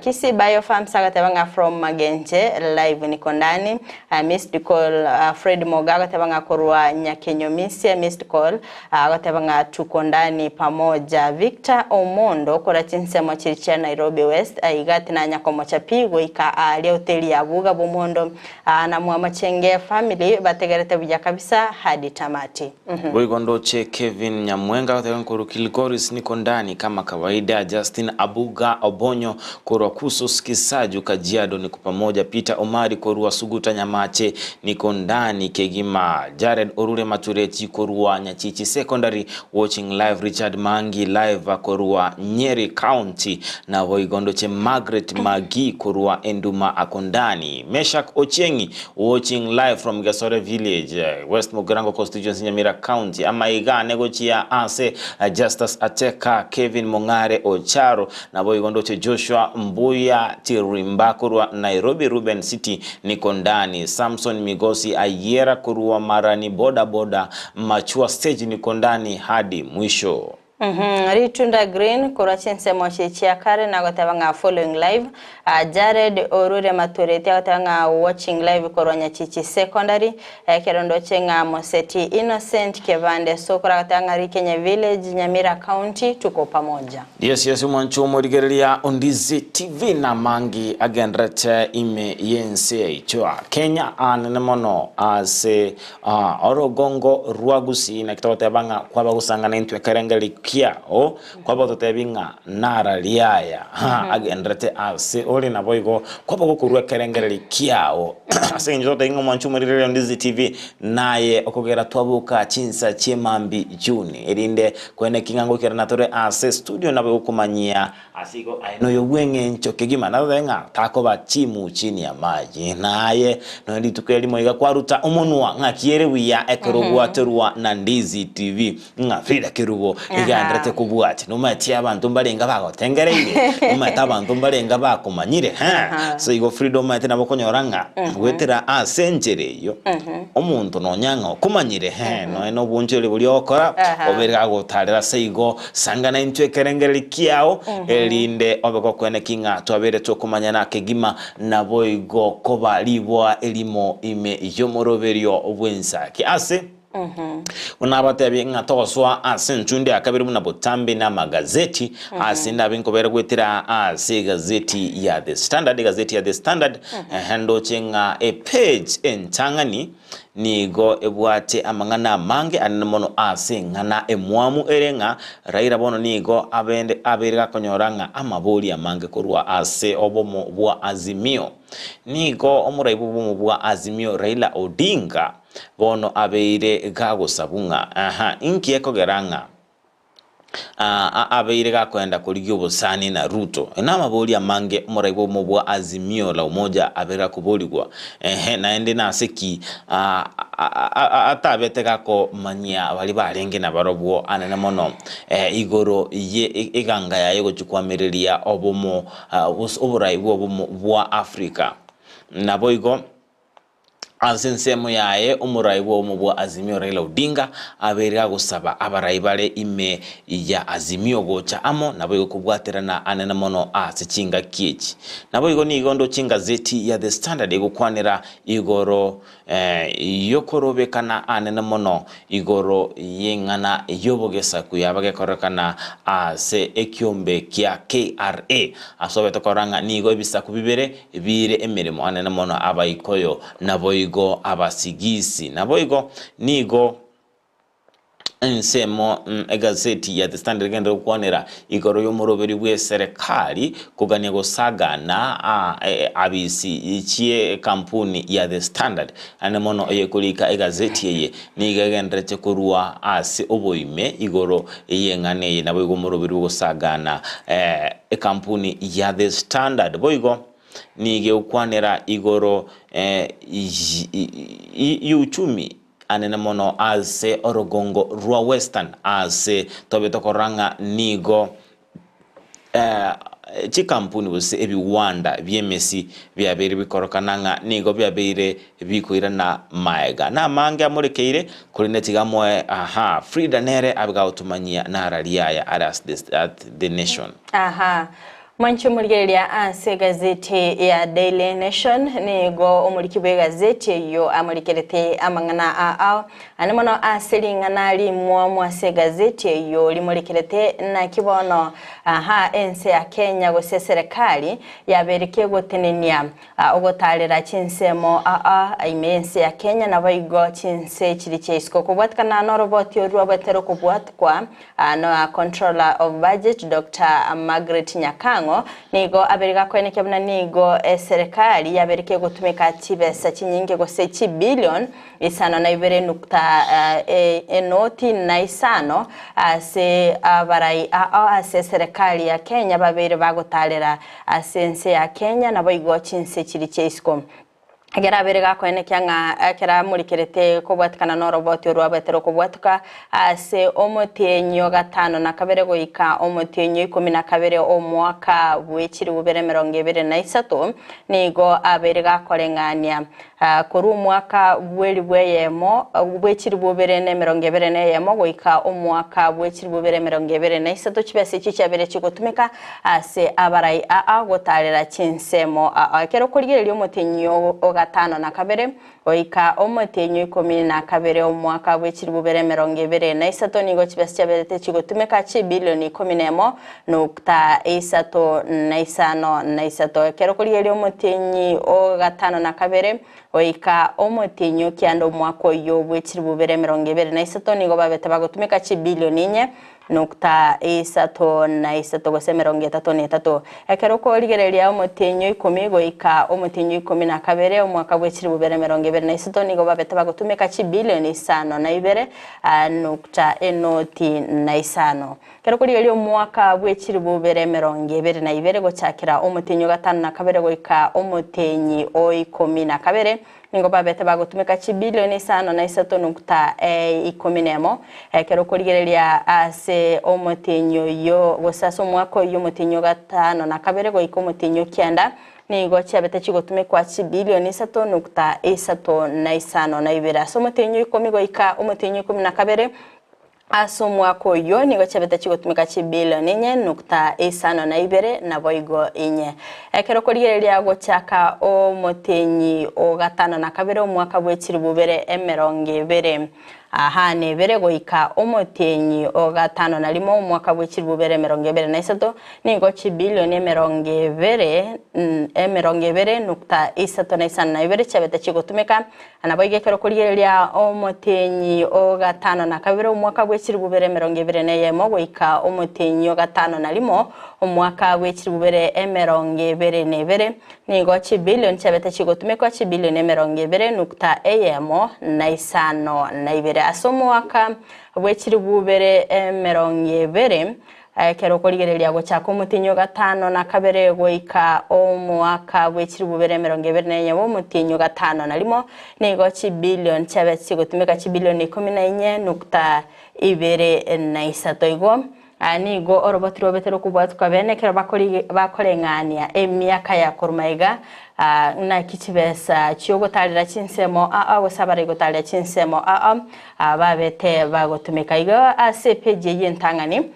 Kisi Biofarms agatebanga from Magenje live niko ndani missed call Fred Moga agatebanga korwa Nyakenyo Misia missed call agatebanga tuko ndani pamoja Victor Omondo kora chinsemo chiricha Nairobi West aigati na nyakomo chapigo ika ali hoteli ya Buga Bomondo na Mwamachenge family bategerete buja kabisa hadi tamati. Boigondoche Kevin Nyamwenga agatebanga kuru Kilgoris niko ndani kama kawaida Justin Abuga Obonyo korwa Kuso Sikisaju Kajiado niko pamoja Peter Omari korwa Suguta Nyamache niko ndani Kegima Jared Orure Matureti korwa Nyachichi Secondary watching live Richard Mangi live korwa Nyeri County na Boigondoche Margaret Magi korwa Enduma akondani Meshak Ochengi watching live from Gasore Village West Mugirango constituency Nyamira County Amaiga negochia ase Justus Ateka Kevin Mongare Ocharo na Boigondoche Joshua Mbuya Tirimba kurwa Nairobi Ruben City niko ndani Samson Migosi Ayera kurwa Marani boda boda Machua stage niko ndani hadi mwisho. Ritunda Green kura chinsemo chichia kare na gotebanga following live Jared Orure Matureti gotebanga watching live kura Nyachichi Secondary kerondo chenga Moseti Innocent Kevande Sokora gotebanga Rikenya Village Nyamira County tuko pamoja. Yes mwancho morigerelia Ondizi TV na mangi agenrete ime yense chwa Kenya anemono ase orogongo ruagusi na kitotebanga kwa bagusanga na intwe karengeli kia kwa boto tebinga nara liaya agenrete ase oli na boigo kwa bogo kurwe kerengeli kiao ase njote ingo mwancho morigerelia Ondizi TV naye okogera twabuka chinsa chemambi June erinde kwene kingango keranatore ase studio na kumanyia asigo aino yogwenge nchoke gima na wenga tako ba timu chini ya maji naye no ndi tukeli moiga kwaruta umunwa ngakiere wiya ekorogwa terwa na Ndizi TV nga Frida Kerubo igandrete kubwati no mati abantu balenga bago tengereire no mati abantu balenga bakumanyire so igo Freedom mati nabokonyoranga wetera asenjere yo omuntu no nyanga kumanyire no eno bunjere buli okora oberga gotarera seigo sangana intwe kerengeli kiao elinde obeko kwene kinga twabere tokumanya na Kegima na boigo koba libwa elimo ime yomoroberio obwensa kiase unabatebi nga tokoswa asenchunde akabiri muna botambe na magazeti asinda binkobera gwetira ase gazeti ya The Standard hando chenga a page entangani nigo ebwate amangana mange anemono ase ngana emwamu erenga Raila bono nigo abende abirga konyoranga amaboli amange korwa ase obomo bwa Azimio nigo omuraibu bomo bwa Azimio Raila Odinga bono abeire gago sabunga inki ekogeranga abeire gakwenda kuligyo bosani na Ruto enamaboli amange omuraibu bomo bwa Azimio la umoja abera kuboligwa naende naseki atabete gako manya bali barenge na barobwo anene mono igoro ye iganga yaye gochukwamereria obomo oburaibu obomo bwa Africa naboigo ansensemo yaye umuraibu wo bwa Azimio Raila Odinga aberega gusaba abaraibale ime ya Azimio gocha amo nabo kubwaterana anena mono asichinga kichi nabo igo ni igondo chinga zeti ya The Standard igukwanira igoro yokorobekana anena mono igoro yengana yobogesa kuyabage korekana ase ekyombe kya KRA asobe tokoranga nigo bisa kubibere bire emirimo anena mono abayikoyo nabo igo abasigisi nabo igo nigo nsemo egazeti ya The Standard genda kuonera igoro y'umuroberi bwe serikali kuganya gusagana abisi ichie kampuni ya The Standard anemono yekulika egazeti yeye nigagendrete kurwa asi oboime igoro yengane nabo igomuroberi gusagana kampuni ya The Standard boigo nige ukwanira igoro uchumi anene mono ase orogongo rwa western ase tobe tokoranga nigo chikampuni bose ebiwanda byemesi byabere bikorokananga nigo byabere bikoira na maega na mange amurekeire kuri netigamwe Frida Nere abga utumanyia na harariya at the nation. Mwancho murigeria ase gazeti ya Daily Nation nigo umurikibe gazeti yo amurikerete amangana anemono aselinga ali mwase gazeti yo limurikerete na kibono ense ya Kenya gose serikali yabereke gotenenia ogotalera chinsemo imense ya Kenya na baigo chinse chiriche isko kubwatkana no robot yo rwabetero kubwatkwa no controller of budget Dr. Margaret Nyakango nigo aberega kwene kyabana nigo serikali yabereke gutumika chibesa chinyinge gose billion isano na ibere nukta enoti na isano ase abarai ase serikali ya Kenya babere bagotalera asense ya Kenya na boigo chinse chiriche isko agera berega kwene kyanga akera murikerete kubwatkana no robot rwabetero kubwatuka ase omotenyo gatano na kabere goika omotenyo 12 omwaka wechiri bubere 2023 nigo aberega korengania kuri umwaka bweli bweyemo bwechiri bubere 2021 goika omwaka bwechiri bubere 2023 chibese chicyabere chigutumika ase abarai gotalera chinsemo akero kurigererio omotenyo gatano na kabere oika omotenyo 12 omwaka wechiri bubere 2023 nigo chibese cyabere chigutumika bilioni 11.35 kero kurigererio omotenyo gatano na kabere oika omotenyo kyando mwako yo bwechiri bubere 2023 nigo babete bagotumika bilioni 4.3 gose 33 ekero ko rigereria omotenyo 10 goika omotenyo 12 omwaka bwechiri bubere 2023 nigo babete bagotumika bilioni 5.5 kero ko rigereria omwaka bwechiri bubere 2022 gochakira omotenyo gatano na kabere goika omotenyi 12 nigo babete bagotumika bilioni 5.11 kero kurigereria ase omotenyo yo gosaso mwako yo motenyo gatano na kabere goika omotenyo kyanda nigo cyabete chigotumikwa bilioni 3.35 na ibera so motenyo 10 goika omotenyo 12 aso mwako yo nigo cyabete chigotumika bilioni 4.52 na boigo inye ekero kurigereria gochaka omotenyi gatano na kabere omwaka bwechiri bubere 20 nebere goika omotenyi gatano na limo omwaka bwechiri bubere 2023 nigo bilioni 20.35 na ibere cyabete chigotumika anaboige kero kurigereria omotenyi gatano na kabere omwaka bwechiri bubere 2021 goika omotenyi gatano na limo omwaka bwechiri bubere 2022 nigo bilioni cyabete chigotumika bilioni 20.5 na ibere asomwaka bwechiri bubere 20 kero kurigereria gochaka omotenyo gatano na kabere goika omwaka bwechiri bubere 2024 omotenyo gatano na limo nigo bilioni cyabete chigotumika bilioni 14.23 igo nigo orobotiro betero kubwatuka bene kero bakorengania emyaka ya kurumaiga na kichibesa cyogotalira chinsemo gosabara gotalira chinsemo babete bagotumika igo ase page y'entangani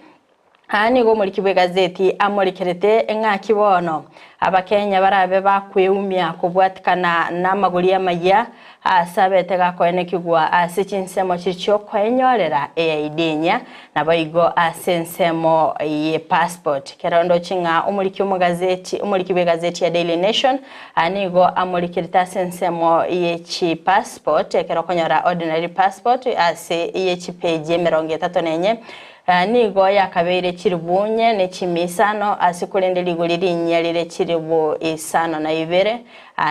nigo muri kibwe gazeti amurikerete kibono abakenya barabe bakweumya kubwatikana n'amaguri y'amaya asabete gakoene kigwa asichinsemo chicho kwenyorera eidinya naboigo asensemo ye passport kerondo chinga umuriki mu gazeti umuriki be gazeti ya Daily Nation anigo amurikirita sensemo ye chi passport kero konyora ordinary passport ase ye chi page 34 nigo yakabeire chiribunye ne chimisano asikulende liguli linyalire chiribu isano na ibere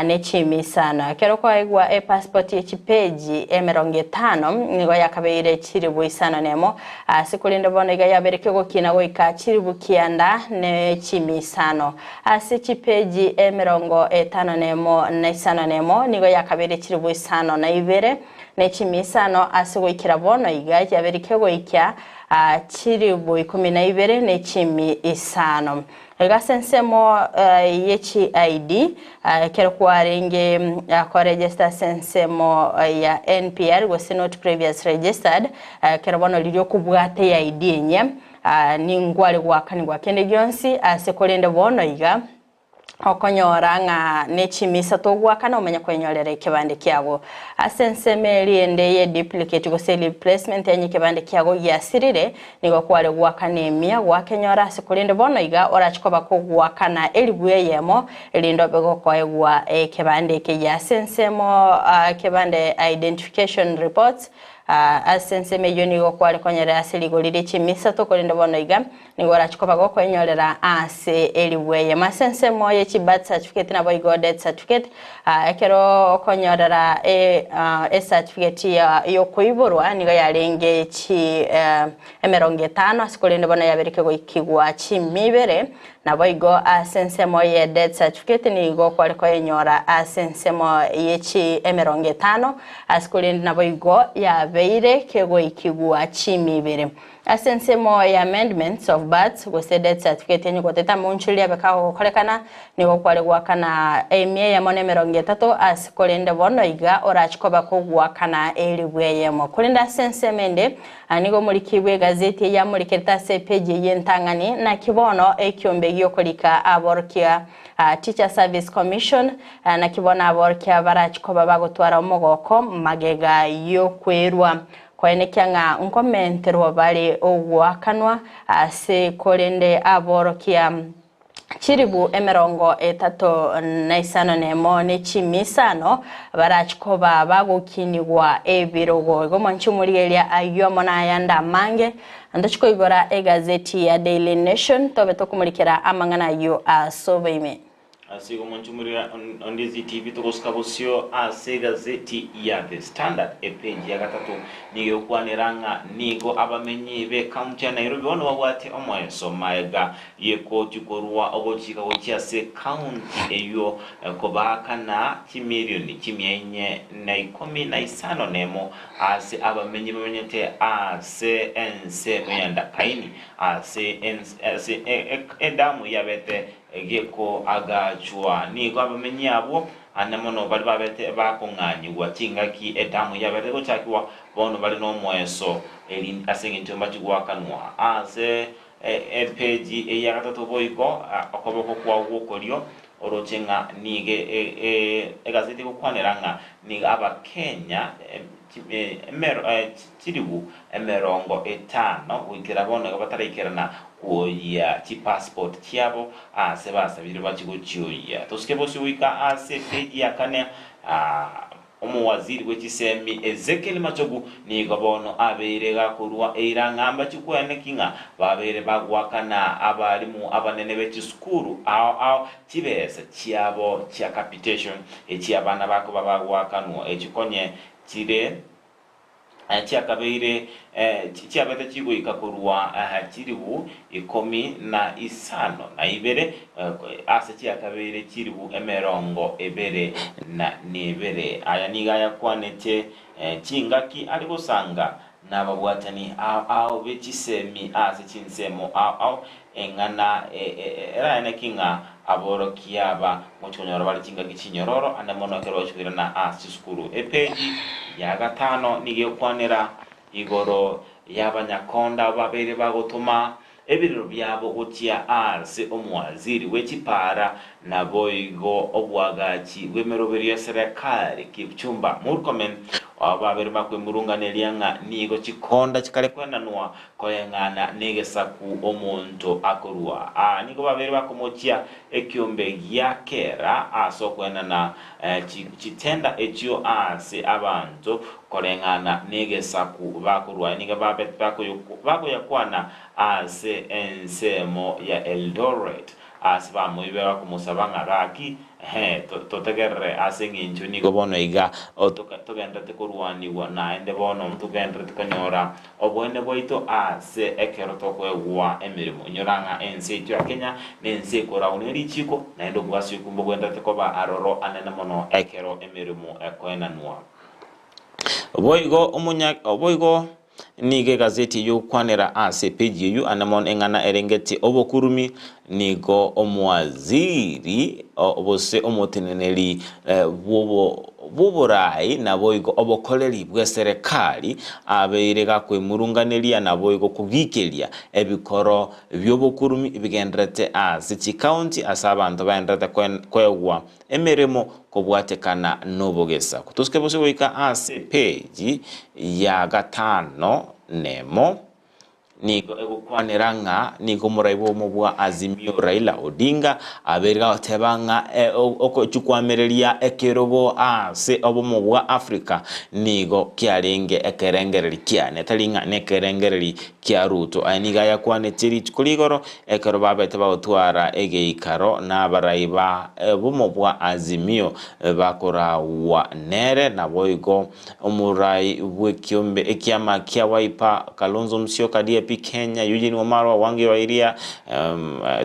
ne chimisano kero kwa igwa passport ye chipeji 50 nigo yakabeire chiribu isano nemo asikulende bono iga yabereke gokina goika chiribu kianda ne chimisano asi chipeji 50 nemo na isano nemo nigo yakabeire chiribu isano na ibere ne chimisano asigoikira bono iga yabereke goikya chiribu 12 ne chimi isano gasensemo yechi ID kero kwarenge kwa register sensemo ya NPR was not previous registered kero bono lilio kubwate ya ID nye ni ngwale gwakani gwakende gyonsi asekolende bono iga okonyora nga nechimisa togwakana umenya kwenyorera ikibande kyago asenseme ende ye duplicate go sell replacement yenye kibande kyago yasirire nigo kwale gwakana emia gwakenyora asikulinde bono iga orachikoba ko gwakana elibuye yemo elindo bego koegwa kibande ke yasensemo kibande identification reports asenseme yoni go kwale konyera asiligo liri chimisa to kolinde bono iga nigo orachikoba go kwenyorera ase elibuye masensemo ye birth certificate na boy death certificate ekero konyorera certificate yo kuiburwa nigo yarenge chi 50 asikolende bona yabereke go ikigwa chi mibere na boy asensemo ye death certificate nigo kwale ko enyora asensemo ye chi 50 asikolende na boy yabeire kego ikigwa chi mibere asensemo ya amendments of birth go death certificate yenye goteta munchuli abeka kolekana nigo kwale gwakana emie ya mone 30 asikolende bono iga orachikoba ko gwakana elibweyemo kulinda sensemende anigo mulikibwe gazeti ya muliketa se page yentangani na kibono ekyombe yokolika aborkia Teacher Service Commission na kibono aborkia barachikoba bagotwara omogoko magega yo kwerwa kwaenekyanga nkomentero bali ogwakanwa ase kolende aborokia chiribu 35 nemo ne chimisano barachikoba bagokinigwa ebirogo gomanchumuligelia ayomo na yanda mange andachiko igora egazeti ya Daily Nation tobe tokumulikira amangana yo asobeime asigo manchumurira Ondizi TV tokoskabosio ase gazeti ya The Standard page ya gatatu niyo kwaniranga nigo abamenyi be county ya Nairobi wono wabwate omweso maega yeko tukorwa ogochika gochiase county eyo kobakana kimilioni kimyenye na 15 nemo ase abamenyi bamenyete ase ense yanda kaini ase edamu yabete egeko agachwa nigo abamenyi abo anamono bali babete bakonganywa kingaki edamu yabete go chakiwa bono bali no mweso eli asengi ntomba chigwakanwa ase page eya gatatu boiko akoboko kwa wokolio orochenga nige egazeti ko kwaneranga niga abakenya chiribu 50 wikira bono batarikirana kuya chi passport chiabo ase basabire bachigochioya toskebosi wika ase page yakane omuwaziri w'ekisemi Ezekiel Machogu nigo bono abeire gakurwa eirangamba chikwenekinga babere bagwakana abalimu abanene b'ekisukuru ao kibese chiabo chia capitation echiabana bako babagwakanwa echikonye chire chiakabeire chiabete chigo ikakurwa chiribu 15 na ibere ase chiakabeire chiribu 20 na nibere aya niga yakwanete chingaki ari gusanga nababwatani ao bechisemi ase chinsemo ao engana era kinga aboro kiaba muchonyoro bali chingaki chinyororo anamono kero chukirana ase skuru epeji ya gatano nige kwanera igoro yabanyakonda babere bagotuma ebiriro byabo gotia ase omwaziri wechipara na boigo obwagachi wemeroberi ya serikali Kipchumba Murkomen babere bakwemurunganeria nga nigo chikonda chikale kwenanwa koyengana negesaku omonto akorwa nigo babere bakomochia ekyombe gyakera aso kwenana chitenda ekyo ase abantu kolengana negesaku bakorwa niga babet bakoyakwana ase ensemo ya Eldoret asiba moibe bakomusabanga gaki totegerre asengincho nigo bono iga togenda tekorwaniwa naende bono tugenda tukanyora obwene boito ase ekero tokwegwa emirimo nyoranga ense etyo ya Kenya nense korauneri chiko naende bwasi kumbo gwenda tekoba aroro anene mono ekero emirimo ekoenanwa oboigo nige gazeti yukwanira ase page yu anamon engana erengeti obokurumi nigo omwaziri obose omoteneneri buburai naboigo obokoleri bwa serikali abeire gakwemurunganeria naboigo kugikeria ebikoro byobokurumi bigendrete ase chikaunti asa abantu baendrete kwegwa emeremo kobwatekana nobogesa kutuske bose boika ase page ya gatano nemo nigo egukwaniranga nigo muraibo mubwa Azimio Raila Odinga aberga tebanga okochukwamereria ekerobo ase obomubwa Africa nigo kiarenge ekerengereri kiane talinga nekerengereri kia Ruto aniga yakwane tiri kuligoro ekeroba abete bautwara egeikaro na baraiba bomubwa Azimio bakora wa nere na boigo omurai bwekyombe ekiama kia Wiper Kalonzo Musyoka Kenya Eugene Wamalwa Wangi wa Iria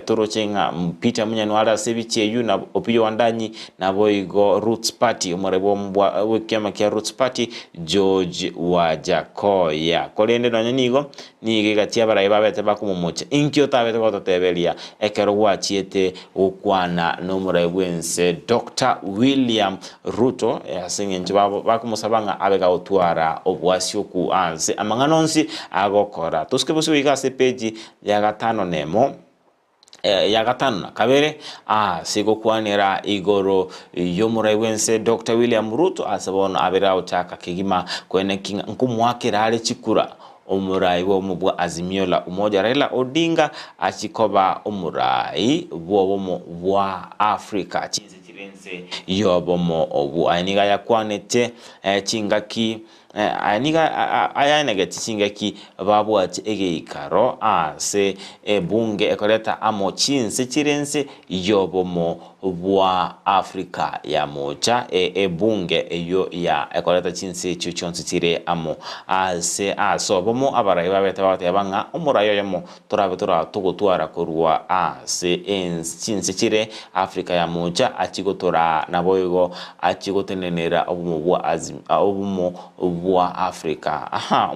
Torochenga Peter Munyanwala Sebiche yu na Opiyo Wandanyi na boigo Roots Party umurebo mbwa wekema kia Roots Party George Wajakoya kolende no nyanigo nige gatia baraiba bete bakumumuche inkyo tabete gototebelia ekero wachiete ukwana no muraiwense Dr. William Ruto asinge njibabo bakumusabanga abega otwara obwasyo ku anse amanganonsi agokora tuske wigase page ya gatano nemo ya gatano na kabere sigo kwanira igoro yomuraiwense Dr. William Ruto asabono abera ochaka kigima kwene kinga nkumwakira ale chikura omurai wo mubwa Azimio la Umoja Raila Odinga achikoba omurai bwobomo bwa Africa chinze chirense yobomo obu aniga yakwanete chingaki aniga ticingaki babwati egeikaro ase bunge ekoleta amo chinse chirense yobomo bwa Africa ya moja bunge eyo ya ekoleta chinse chonse chire amo ase asobomo abaraiba bete banga omurayo yamo torabe tugutwara korwa ase chinse chire Africa ya moja achigotora naboigo achigotenenera obumo bwa obumo bwa Africa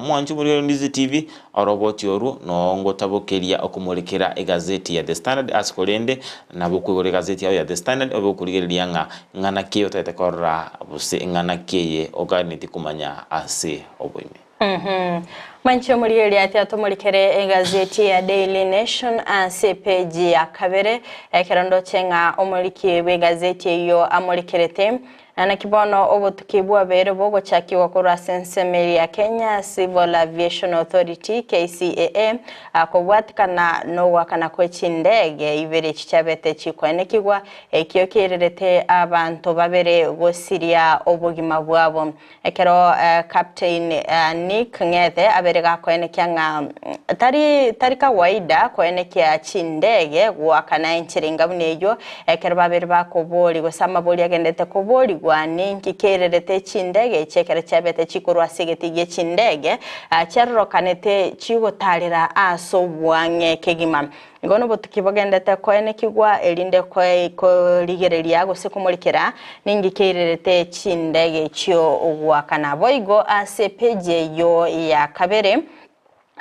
mwanju muri Ndizi TV oroboti oru no ngotabokeria okumulekera egazeti ya The Standard askolende nabukugore gazeti ya The Standard obukuligeria ngana kiyo tatekora buse ngana kiye oganiti kumanya ase oboime Mancho muri ati atomulikere egazeti ya Daily Nation ase page ya kabere ekerondo chenga omuliki we gazeti yo amulikerete ana kibono obutukibwa bere bogo chakiwa kura sensemeri ya Kenya Civil Aviation Authority KCAA akobwatikana no wakana kwechindege ibere chichabete chikwenekigwa ekyokererete abantu babere gosiria obugima bwabo ekero Captain Nick Ngethe abere gakwenekyanga tari kawaida kwenekya chindege wakana enchiringa bunejo ekero babere bakoboli gosama boli agendete koboli ninki kererete chindege chekere chabete chikurwa sigetiye chindege charrokanete chigotarira aso bwange kegima ngono botukibogendete kwene kigwa elinde ko ligereria gose kumulikira ningi kererete chindege chyo ogwakana boigo ase page yo ya kabere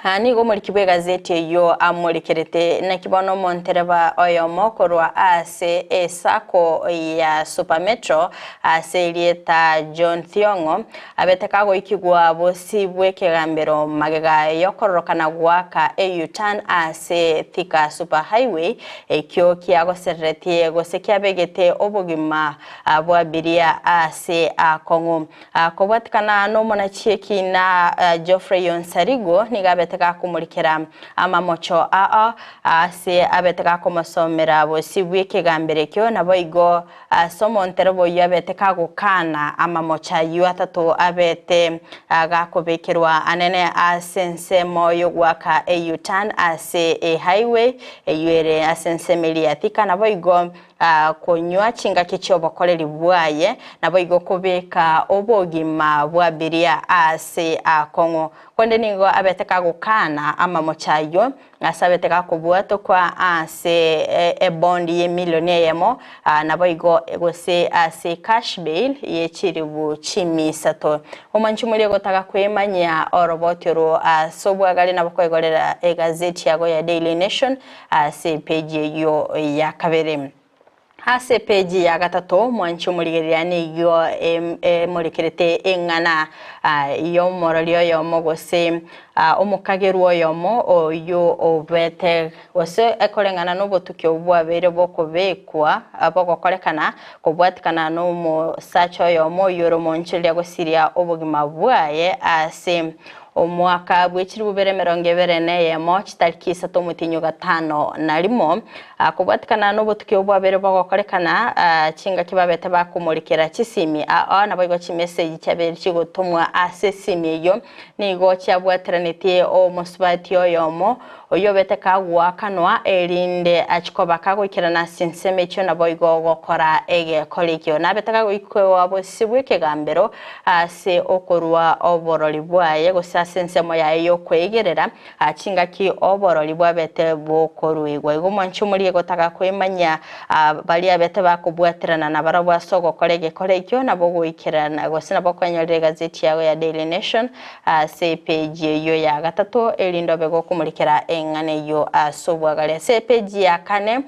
Nigo muri kibwe gazeti yo amurikerete na kibono Montereba oyomo korwa ase esako ya Supermetro ase lieta John Thiongo abeteka go ikigwa bosi bwekegambero magega yokororokana gwaka U-turn ase Thika Super Highway ekyo kiagoseretie gosekia begete obugima bwabiria ase Kongo kobwatikana no monachieki na Geoffrey Yonsarigo nigabe beteka kumurikira amamocho ase abeteka kumusomera bosi bwekegambere kyo nabo igo somo nterebo yabeteka gukana amamocha yu atatu abete gakobekerwa anene asense moyo gwaka U-turn ase highway eyere asense miliatika nabo igo konywa chinga kicho bakoreri bwaye nabo igo kubeka obogima bwabiria ase Kongo konde ningo abeteka gukana amamochayo asabeteka kubwato kwa ase ebondi ye milioni yemo nabo igo egose ase cash bail yechiribu chimisato omanchumuri gotaka kwemanya orobotero sobwagali nabo kwegorera egazeti yago ya Daily Nation ase page yo ya kabere ase page ya gatatu mwanchu murigerani yo murikerete engana yo moralio yo mogose omukageru yomo oyo obete wose ekolengana no botukyo bwabere bokobekwa abogokorekana kobwatikana no mu sacho yomo yoro monchilya gosiria obugima bwaye ase omwaka bwechiri bubere 2024 yemo chitariki 3 na limo kubwatikana no botukyo bwabere bogokorekana chinga kibabete bakumurikira chisimi nabo igo chi message cyabere chigotumwa ase simi yo nigo cyabwateranite o musubati yomo oyobete kagwa kanwa erinde achikoba kagwikirana sinseme cyo nabo igo gokora ege kolekyo nabete kagwikwa bosibweke gambero ase okorwa oborori bwaye gosasensemo yayo kwegerera achinga ki oborori bwabete bokorwigwa igo mwanchu muri gotaka kwemanya bali abete bakubwaterana na barabwa sogo kolege kolekyo nabo gwikirana gosina bokwanyorera gazeti yawe ya Daily Nation ase page yo ya gatatu erindo bego kumurikira engane yo asobwagale se page ya kane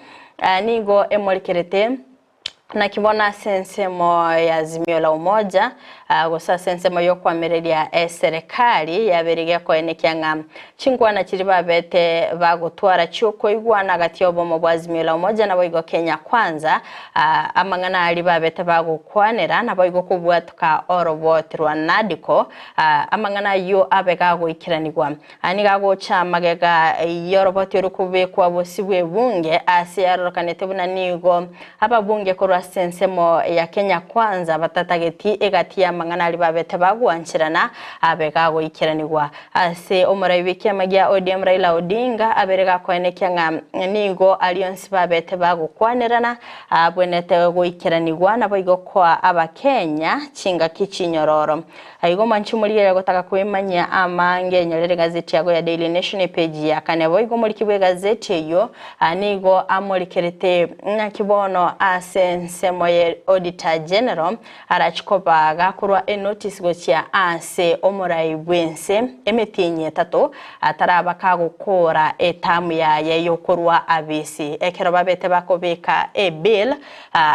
nigo emurikerete na kibona sensemo ya Azimio la Umoja gosa sensemo yo kwamereria serikali yaberege ko enekyanga chingwana chiriba bete bagotwara cyuko igwana gati obomo bwa Azimio la Umoja nabo igo Kenya kwanza amangana ali babete bagokwanera nabo igo kubwatuka orobotirwa nadiko amangana yo abega go ikiranirwa aniga go cha magega yorobotiro kubekwa bosibwe bunge asiyarorokanete buna nigo ababunge ko sensemo ya Kenya kwanza batatageti egati ya mangana ali babete bagwanchirana abega ikiranirwa ase omurabiki amagia ODM Raila Odinga aberega kwenekyanga nigo alliance babete bagukwanerana abwenete ikiranirwa nabo igo kwa abakenya chinga kichinyororo ayigo manchumurire gotaka kwemanya amange nyorere gazeti yago ya Daily Nation page ya kanebo igo muri kibwe gazeti yo anigo amurikerete nakibono semo ye Auditor General arachikoba gakurwa notice gochia ase omurai bwense emetinye 3 ataraba kagukora etamu ya yokorwa abisi ekero babete bakobeka bill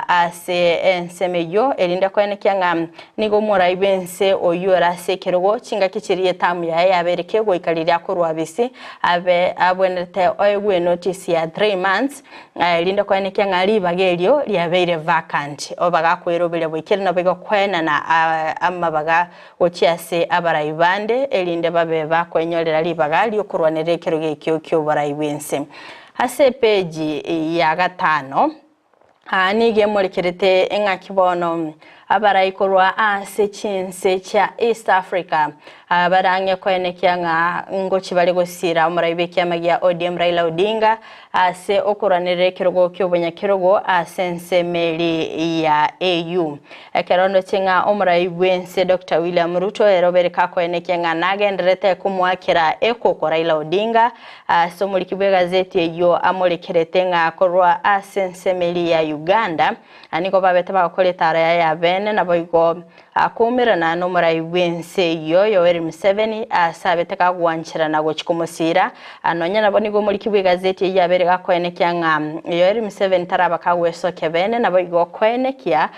ase ensemeyo erinde kwenekyanga nigo murai bwense oyora sekerogo chinga kichiri etamu ya yabereke go ikalira korwa abisi abe abwenete oywe notice ya 3 months erinde kwenekyanga libagelyo lyabeire vacant obaga kwirobere bwikire no bego kwena na amabaga ochiase abarayibande elinde babe bakwenyorera libaga lyokurwanire kiroge kyo barayibwense ase page ya 5 nige murekerete enga kibono abarayikorwa ase chinse cha East Africa abarange kwenekyanga ngo kibali gosira umurayibeke amagia ODM Raila Odinga ase okuranire kirogo ky'obunyakirogo asense meli ya AU ekerondo chinga umurayibwense Dr. William Ruto erobereka kwenekyanga nagenderete kumwakira ekoko Raila Odinga so muri kibwe gazeti yo amurekerete nga korwa asense meli ya Uganda aniko babete bakoleta ya bene na boigo akumirana no murai wense yo Yoweri Museveni asabete kagwanchira na gochikumusira anonya nabo nigo muri kibwe gazeti ya bere gakwenekia Yoweri Museveni taraba kagweso kebene na boigo kwenekia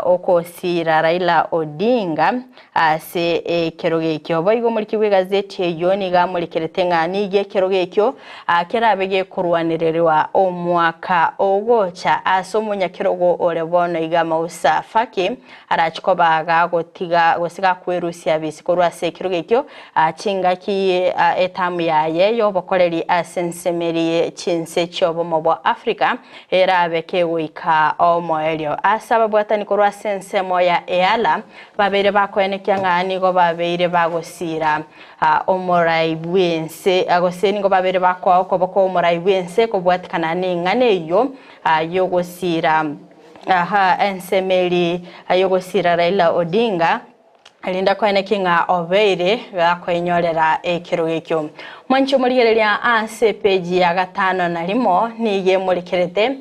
okosira Raila Odinga ase keroge kyo boigo muri kibwe gazeti yo niga muri keretenga nige keroge kyo kerabege kurwanirerwa omwaka ogocha asomunya kerogo orebono igama usafaki arachikobaga gotiga gosiga kwerusia bisikorwa sekiroge kyo chingaki etamu yaye yo bokoreri asensemeri chinse chobo mobo Africa erabeke wika omoelio asaba bwatani korwa sensemo ya eala babere bakwenekya ngani go babere bagosira omorai bwense agoseni go babere bakwa okoboko omorai bwense ko bwatikana ningane yo yogosira ensemeli ayogosira Raila Odinga alinda kwa kinga obeire gakwenyorera ekiroge kyo mwancho murigereria ase page ya 5 na limo nige murikerete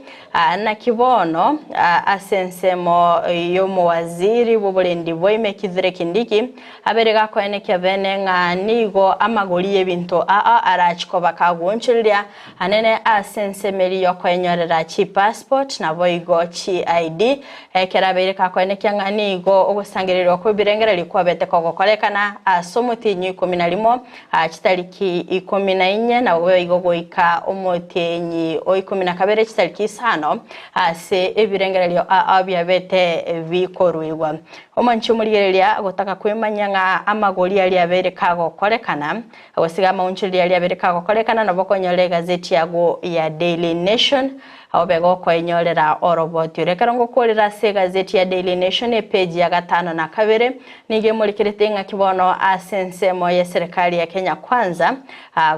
na kibono asensemo yo muwaziri bubulendi boime kidire kindiki aberega kwenekya benenga nigo amagoli ebintu arachiko bakagonchiria anene asensemeli yo kwenyorera chi passport na boigo chi ID kerabereka kwenekya nigo ogusangirirwa ko birengera kwa bete kogokolekana asomutinyi 11 chitariki 14 na wewe igogoika omotenyi o 12 chitariki 5 ase ebirengerelyo abya bete bikorwirwa omancho murigereria gotaka kwemanyanga amagoli ali abereka gokolekana agosiga maunchiri ali abereka gokolekana nabokonyole gazeti yago ya Daily Nation obego kwenyorera oroboti rekarongo kolera se gazeti ya Daily Nation page ya 5 na 2 nige murikiretenga kibono asensemo ya serikali ya Kenya kwanza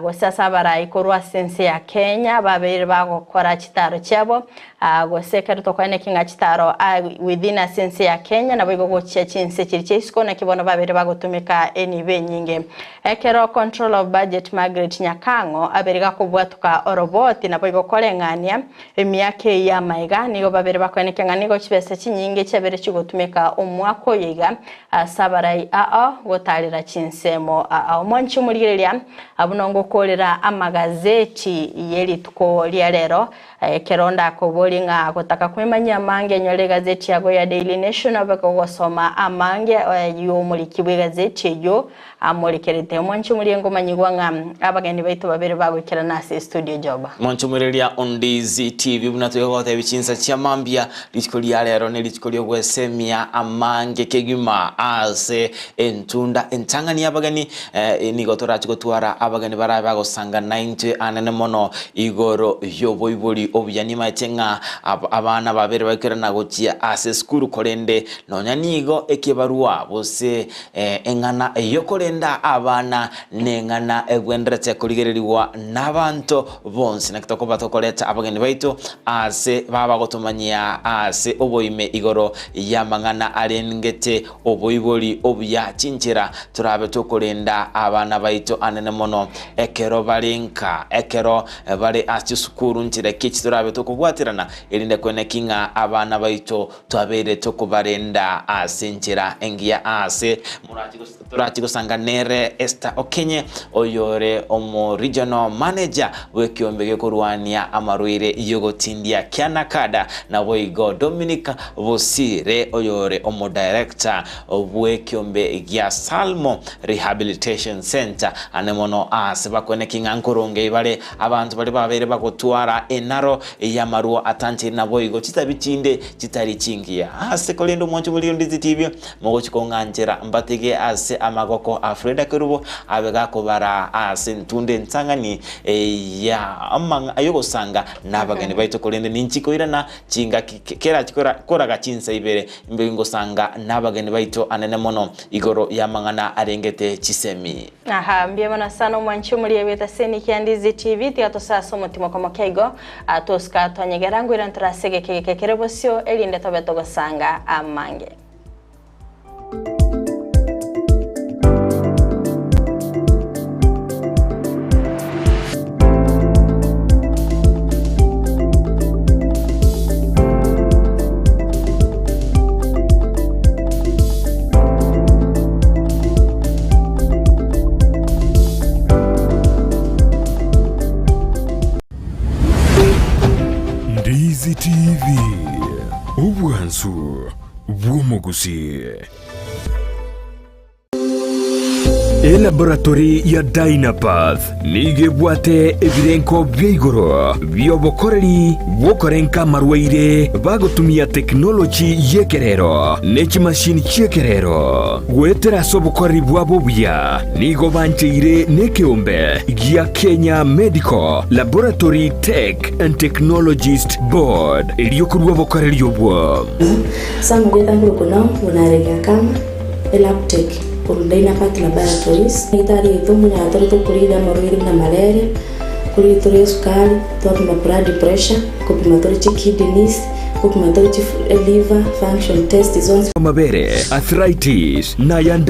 gosasa barai korwa sense ya Kenya babere bagokora chitaro cyabo goseka tokwane kinga chitaro within a sense ya Kenya na bigo gocha chinse chirichesko na kibono babere bagotumika enibe nyinge ekero control of budget Margaret Nyakango aberiga kubwatuka oroboti na bigo kolengania emyake ya maiga nigo babere bakwenekanga nigo chibese chinyinge cyabere chigotumika omwako yiga sabarai gotalira chinsemo omwanchi murigereria abunongo kolera amagazeti yelituko lya lero keronda kobolinga gotaka kwemanya mange nyole gazeti yago ya Daily Nation abako gosoma amange yo muri kibwe gazeti yo amurikerete mwanchi muriengo manyigwanga abageni baitu babere bagukira nase studio joba mwanchi muriria Ondizi TV bunatoyo gote bichinsa cyamambia litiko lya lero ne litiko lyo gwesemia amange kegima ase entunda entangani abagani nigotora chigotwara abagani baraba gosanga 90 anene mono igoro yoboiboli obyanima tenga abana babere bakirana gochia ase skuru korende nonya nigo ekibarua bose engana yokorenda abana nengana egwenderete kurigereriwa nabanto bonse nakitoko batokoleta abagani baito ase baba gotumanyia ase oboime igoro yamangana arengete oboiboli obya chinchira turabe tokorenda abana baito anene mono ekero balinka ekero bari ase skuru ntire kichi turabe tokubwatirana irinde kwene kinga abana baito twabere tokubarenda ase nchira engia ase murati gosanganere Esther Okenye oyore omo regional manager wekiombege kurwania amaruire yogotindia Kianakada na boigo Dominic Bosire oyore omo director wekiombe gya Salmo Rehabilitation Center anemono ase bakwene kinga nkoronge bale abantu bali babere bagotwara enaro ya maruo atanti na boigo chitabitinde chitari chingia ase kolendo mwancho muri Ondizi TV mogo chikonganjera mbatege ase amagoko Frida Kerubo abega kobara ase ntunde nsangani ya amanga ayogosanga nabagani baito kolende ninchiko irana chinga kera chikora koraga chinsa ibere mbingo sanga nabagani baito anene mono igoro yamangana arengete chisemi mbie mana sana mwancho muri ebeta seni Ondizi TV tiato sasa mutimo kama kego atoska twanyegerangu irantrasege kekerebosio elinde tobeto gosanga amange. Ondizi TV ubwansu bw'omugusi. Laboratori ya Dynapath nigebwate ebirenko by'igoro byobokoreri bwokorenka marwaire bagotumia teknoloji yekerero n'ekimashini cyekerero gwetera sobokoreri bwabo buya nigo bancheire n'ekiumbe gya Kenya Medical Laboratory Tech and Technologist Board eliokurwa bokoreri obwo samugenda ngokono unarega kama elaptech por Dynapath Laboratories itari itumu ya toro kurida marwiri na malaria kuri toro sukari topima blood pressure kupima toro kidneys kupima toro liver function test zones mabere arthritis na yanda